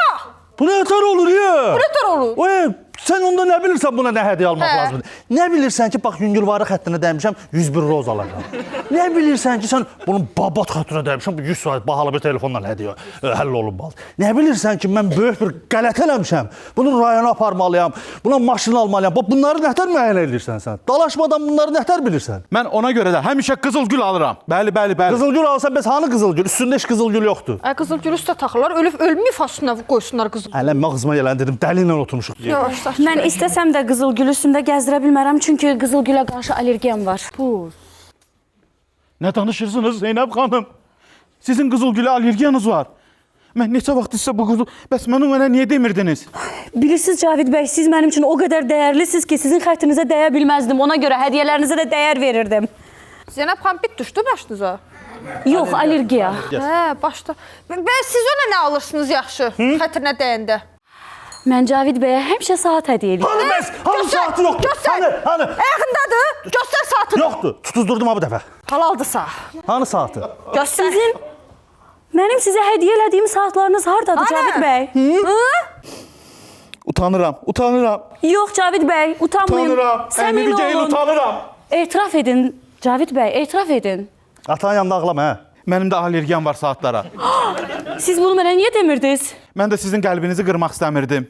Speaker 2: Bu nə tər olur ya?
Speaker 5: Bu nə tər olur?
Speaker 2: Oy, sən onda nə bilirsən buna nə hədiyyə almaq lazımdır? Nə bilirsən ki, bax yüngülvarı xəttinə dəymişəm, 101 roz alacağam. Nə bilirsən ki, sən bunun babat xəttinə dəymişəm, 100% bahalı bir telefonla hədiyyə həll olunmalı. Nə bilirsən ki, mən böyük bir qələt eləmişəm, bunu rayona aparmalıyam, buna maşın almalıyam. Bax, bunları nətər müəyyən edirsən sən? Dalaşmadan bunları nətər bilirsən?
Speaker 9: Mən ona görə də həmişə qızıl gül alıram. Bəli, bəli, bəli.
Speaker 2: Qızıl gül alsan, bəs hanı qızıl gül? Üstündə heç qızıl gül yoxdur.
Speaker 5: Qızıl gül üstə taxırlar, ölmüyü fasusuna qoysunlar qızıl.
Speaker 2: Hələ mağızıma yələndirdim, dəli ilə oturmuşuq.
Speaker 5: Yavaş, saç.
Speaker 7: Mən istəsəm də qızıl gül üstündə gəzdirə bilmərəm, çünki qızıl gülə qarşı allergiyam var.
Speaker 9: Nə danışırsınız Zeynəb xanım? Sizin qızıl gülə allergiyanız var. Mən neçə vaxt sizə bu qızıl... Bəs mənə niyə demirdiniz?
Speaker 7: Bilirsiniz Cavid bəy, siz mənim üçün o qədər dəyərlisiniz ki, sizin xətrinizə dəyə bilməzdim. Ona görə hədiyyələrinizə də dəyər verirdim.
Speaker 5: Zeynəb xan bit düşdü başınıza.
Speaker 7: Yox, allergiya.
Speaker 5: Başda. Siz ona nə alırsınız yaxşı? Xətrinə dəyəndə.
Speaker 7: Mən Cavid bəyə həmişə saat hədiyyə edirəm.
Speaker 2: Hanı bəs? Hanı saatı yoxdur? Hanı?
Speaker 5: Ayağındadır. Göstər saatını.
Speaker 2: Yoxdur. Tutuzdurdum ha bu dəfə.
Speaker 5: Halaldırsa.
Speaker 2: Hanı saatı?
Speaker 5: Göstər.
Speaker 7: Mənim sizə hədiyyə elədiyim saatlarınız hardadır Cavid bəy?
Speaker 9: Utanıram.
Speaker 7: Yox Cavid bəy, utanmayın. Səmin olun.
Speaker 9: Utanıram.
Speaker 7: Etiraf edin Cavid bəy, etiraf edin.
Speaker 2: Atan yanında ağlama, hə?
Speaker 9: Mənim də allergiyam var saatlara.
Speaker 7: Siz bunu mənə niyə demirdiniz?
Speaker 9: Mən də sizin qəlbinizi qırmaq istəmirdim.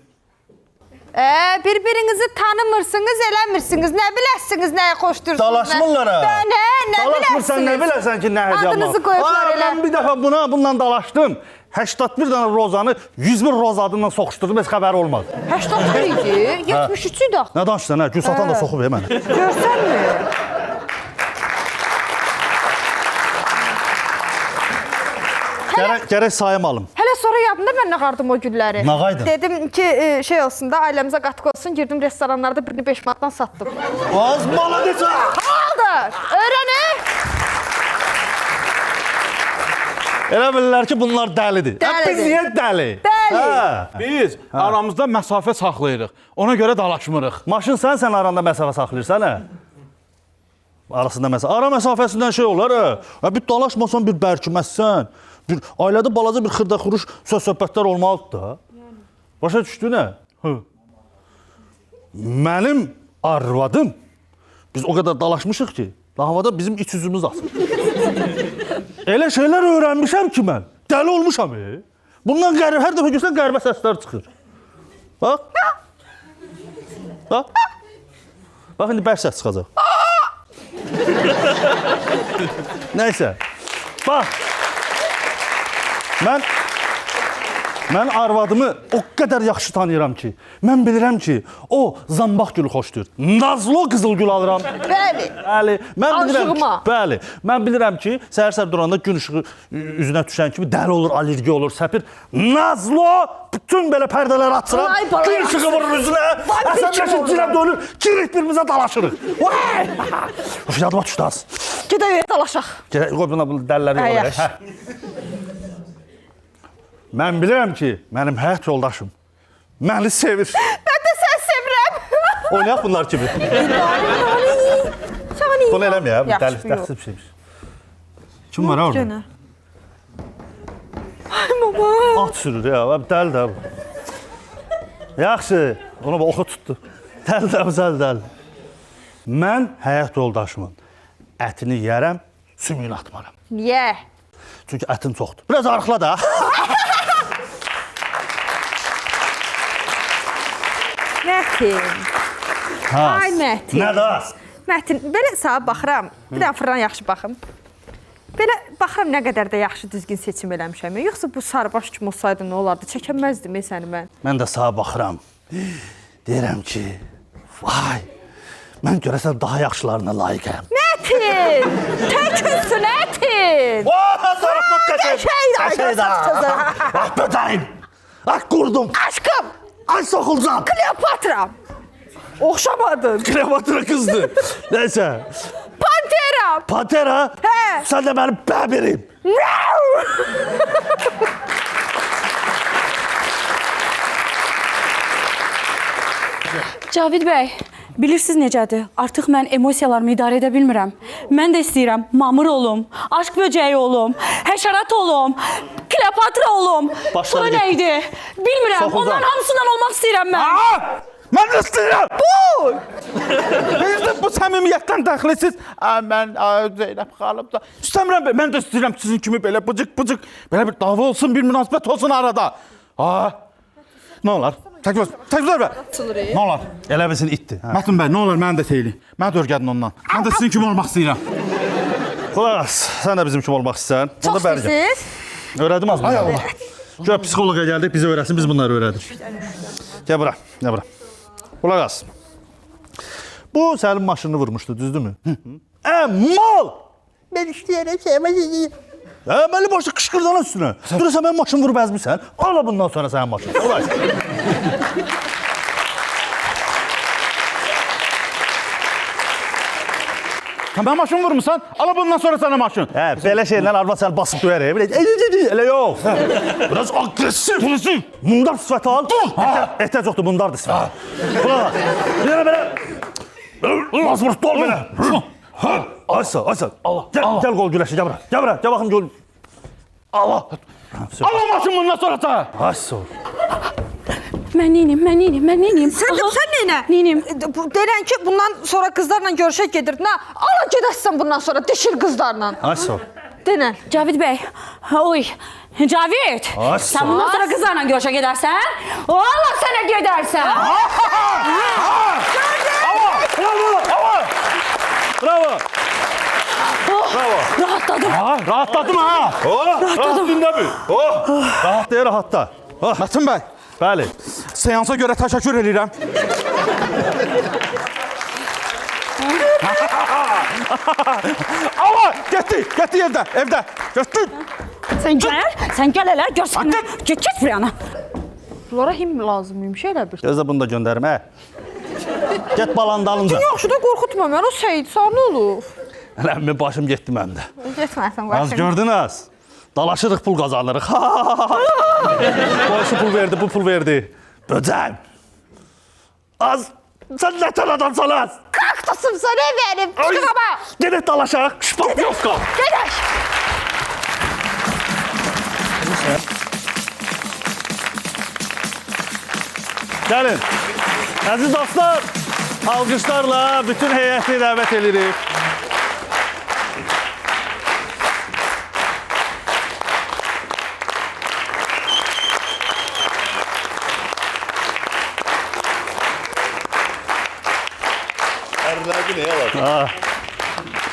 Speaker 5: Bir-birinizi tanımırsınız, eləmirsiniz. Nə biləsiniz, nəyə xoşdursunuz?
Speaker 2: Dalaşmırlar ha.
Speaker 5: Nə
Speaker 2: Dalaşmırsan, nə
Speaker 5: biləsiniz?
Speaker 2: biləsən ki, nə hədiyyə almaq?
Speaker 5: Adınızı qoyublar elə.
Speaker 2: Mən bir dəfə bununla dalaşdım. 81 dənə rozanı 101 roz adından soxuşdurdum, heç xəbəri olmadı.
Speaker 5: 81 idi, 73 idi axı.
Speaker 2: Nə danışsan, hə? Gül satan da soxub mənə.
Speaker 5: Görsənmi?
Speaker 2: Gərək sayım alım.
Speaker 5: Hələ sonra yadımda mən nağardım o gülləri.
Speaker 2: Nağaydın?
Speaker 5: Dedim ki, şey olsun da, ailəmizə qatıq olsun, girdim restoranlarda birini 5 manatdan satdım.
Speaker 2: Az maladeç ha!
Speaker 5: Aldı, öyrənin.
Speaker 2: Elə bilirlər ki, bunlar dəlidir.
Speaker 5: Dəlidir.
Speaker 2: Biz niyə dəli?
Speaker 5: Dəli.
Speaker 9: Biz aramızda məsafə saxlayırıq. Ona görə dalaşmırıq.
Speaker 2: Maşın sən aranda məsafə saxlayırsan, hə? Arasında məsafə. Ara məsafəsindən şey olar, hə? Bir dalaşmasan, bir bərkiməzsən. Ailədə balaca bir xırda-xuruş söz-söhbətlər olmalıdır da. Başa düşdü nə? Mənim arvadım, biz o qədər dalaşmışıq ki, havada bizim iç üzümüz asır. Elə şeylər öyrənmişəm ki mən, dəli olmuşam. Bundan hər dəfə görsən qəribə səslər çıxır. Bax. Bax. Bax indi bərk səs çıxacaq. Nəysə. Bax. Mən arvadımı o qədər yaxşı tanıyıram ki, mən bilirəm ki, o zambaq gülü xoşdur. Nazlı qızıl gül alıram.
Speaker 5: Bəli.
Speaker 2: Bəli, mən bilirəm ki,
Speaker 5: Aşığıma.
Speaker 2: bəli, mən bilirəm ki, səhər-səhər duranda gün işığı üzünə düşən kimi dəli olur, allergiya olur, səpir. Nazlı bütün belə pərdələri açıram,
Speaker 5: Ay, bala
Speaker 2: gün işığı vurur üzünə, əsəbləşib cinə dönür, girik birimizə dalaşırıq. Vay! Of, yadıma düşdü az.
Speaker 5: Gedək dalaşaq.
Speaker 2: Qoy buna bu dəliləri
Speaker 5: Hə,
Speaker 2: yox.
Speaker 5: yaxşı.
Speaker 2: Mən bilirəm ki, mənim həyat yoldaşım məni sevir.
Speaker 5: Mən də sən sevirəm.
Speaker 2: Oynayaq bunlar kimi. Bunu eləmə ya, bu dəli dəxsiz bir şeymiş. Kim var orada?
Speaker 5: Gönə. Ay baba.
Speaker 2: At sürür ya, dəli də bu. Yaxşı, ona oxu tutdu. Dəli də bu, dəli. Mən həyat yoldaşımın ətini yərəm, sümüyünü atmaram.
Speaker 5: Niyə?
Speaker 2: Çünki ətin çoxdur. Biraz arıqla da.
Speaker 5: Mətin. Ay Mətin.
Speaker 2: Nə da?
Speaker 5: Mətin, belə sağa baxıram. Bir dənə fırlan yaxşı baxım. Belə baxıram nə qədər də yaxşı düzgün seçim eləmişəm. Yoxsa bu sarıbaş kimi olsaydı nə olardı? Çəkənməzdim səni mən.
Speaker 2: Mən də sağa baxıram. Deyirəm ki, vay, mən görəsən daha yaxşılarına layiqəm.
Speaker 5: Mətin! Təkünsün Mətin!
Speaker 2: Vay, zarafat qəşəng.
Speaker 5: Qəşəng,
Speaker 2: Ah, böcəyim. Ah, qurdum.
Speaker 5: Aşkım!
Speaker 2: Ay, soxulcam.
Speaker 5: Kleopatra! Oxşamadın.
Speaker 2: Kleopatra qızdı. Nəysə.
Speaker 5: Pantera!
Speaker 2: Pantera?
Speaker 5: Hə.
Speaker 2: Sən də mənim bəbirim.
Speaker 7: Cavid bəy, bilirsiniz necədir? Artıq mən emosiyalarımı idarə edə bilmirəm. Mən də istəyirəm mamır olum, aşk böcəyi olum, həşərat olum, Kleopatra olum.
Speaker 2: Başları
Speaker 7: Sonra
Speaker 2: getdi.
Speaker 7: nə idi? Bilmirəm.
Speaker 2: Soxuldan.
Speaker 7: Onların hamısından olmaq istəyirəm mən.
Speaker 9: Mən də istəyirəm. Bu! Bu səmimiyyətdən dəxlisiz. Mən Zeynəb xanım da istəmirəm. Mən də istəyirəm sizin kimi belə bıcıq belə bir dava olsun, bir münasibət olsun arada. Nə olar? Təkliflər bə. Nə olar?
Speaker 2: Elə bilsin itdi. Hə.
Speaker 9: Mətin bəy, nə olar məni də teyli. Mən də örgədin ondan. Mən də sizin kimi olmaq istəyirəm.
Speaker 2: Qulaq as, sən də bizim kimi olmaq istəyirsən.
Speaker 5: Çox istəyirsiniz?
Speaker 2: Öyrədim az bunları. Allah. Gör, psixoloqa gəldik, bizi öyrətsin, biz bunları öyrədik. Gəl bura, gəl bura. Qulaq as. Bu sənin maşınını vurmuşdu, düzdürmü? Mal! Ben istəyərəm, sevməyəcəyim. Əməli başı qışqırdan üstünə. Durursa mən maşını vurub əzmirsən, ala bundan sonra sənin maşını. Olay.
Speaker 9: Mən maşın vurmuşsan, ala bundan sonra sənə maşın.
Speaker 2: Hə, belə şeylə arvad səni basıb döyər. Elə yox. Biraz agresif. Mundar sifəti al. Ehtiyac yoxdur, mundardır sifəti. Qulaq. Belə. Mazmurt dol belə. Aysa. Gəl qol güləşi, gəl bura. Gəl bura, gəl baxım gol. Allah.
Speaker 9: Ala maşın bundan sonra sənə.
Speaker 2: Aysa.
Speaker 7: Mən neyniyim?
Speaker 5: Sən neynə?
Speaker 7: Neyniyim?
Speaker 5: Deyirən ki, bundan sonra qızlarla görüşə gedirdin, ha? Ala gedəsən bundan sonra dişil qızlarla.
Speaker 2: Aysa.
Speaker 5: Denən.
Speaker 7: Cavid bəy, oy, Cavid,
Speaker 2: As.
Speaker 7: sən bundan sonra qızlarla görüşə gedərsən, valla sənə gedərsən.
Speaker 2: Bravo.
Speaker 7: Rahatladım.
Speaker 2: Rahatladım ha. Rahatladım da bu. Rahat deyə rahatda.
Speaker 9: Mətin bəy,
Speaker 2: Bəli.
Speaker 9: seansa görə təşəkkür edirəm. Ama getdi evdə. Getdi.
Speaker 7: Sən gəl elə, gör sən. Get buraya ana.
Speaker 5: Bunlara him lazımıymış elə bir.
Speaker 2: Gözlə bunu da göndərim, hə. Get balanın dalınca.
Speaker 5: Yaxşı da qorxutma mən, o Seyid, sağ nə olur?
Speaker 2: Eləmi başım getdi məndə.
Speaker 5: Getməsən
Speaker 2: Az gördünüz. Dalaşırıq, pul qazanırıq. Bu pul verdi, bu pul verdi. Böcəm. Az. Sən nətən adamsan az?
Speaker 5: Kaktusum sana verim, çıxın ama.
Speaker 2: Gedək dalaşaq. Şpatyoska.
Speaker 5: Gedək.
Speaker 2: Gəlin. Əziz dostlar, alqışlarla bütün heyəti dəvət edirik.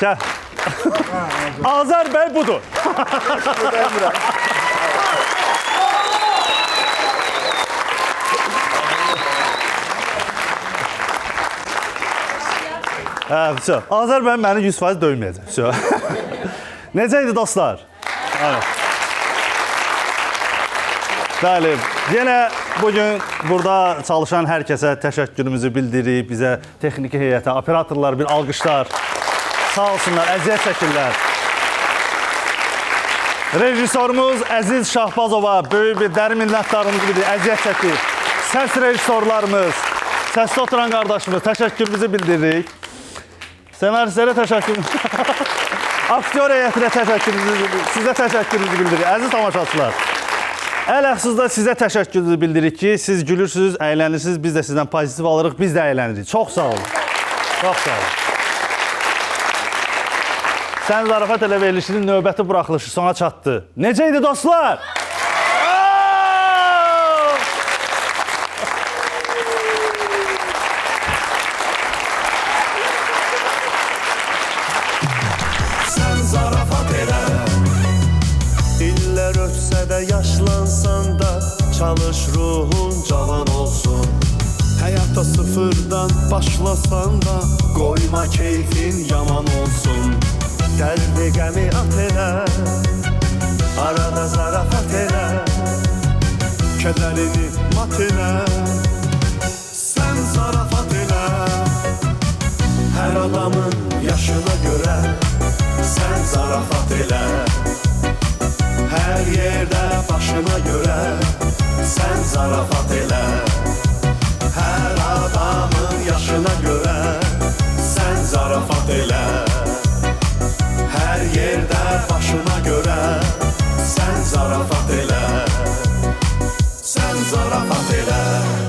Speaker 2: Gəl. Azər bəy budur. Hə, Azər bəy məni 100% döyməyəcək. Necə idi dostlar? Bəli, yenə bugün burada çalışan hər kəsə təşəkkürümüzü bildiririk. Bizə texniki heyətə, operatorlar bir alqışlar. Sağ olsunlar, əziyyət çəkirlər. Rejissorumuz Əziz Şahbazova böyük bir dərin minnətdarımız bilir, əziyyət çəkir. Səs rejissorlarımız, səsdə oturan qardaşımız, təşəkkürümüzü bildiririk. Senaristlərə təşəkkürümüzü, aktyor heyətinə təşəkkürümüzü, sizə təşəkkürümüzü bildiririk. Əziz tamaşaçılar, ələxsizdə sizə təşəkkürümüzü bildiririk ki, siz gülürsünüz, əylənirsiniz, biz də sizdən pozitiv alırıq, biz də əylənirik. Çox sağ olun. Çox sağ olun. Sən Zarafat elə verilişinin növbəti buraxılışı sona çatdı. Necə idi dostlar?
Speaker 1: Sən zarafat elə. İllər ötsə də yaşlansan da çalış ruhun cavan olsun. Həyata sıfırdan başlasan da qoyma keyfin yaman olsun. Dərdi qəmi at elə, arada zarafat elə, kədərini mat elə, sən zarafat elə. Hər adamın yaşına görə sən zarafat elə. Hər yerdə başına görə sən zarafat elə. Hər adamın yaşına görə sən zarafat elə. Hər yerdə başına görə sən zarafat elə. Sən zarafat elə.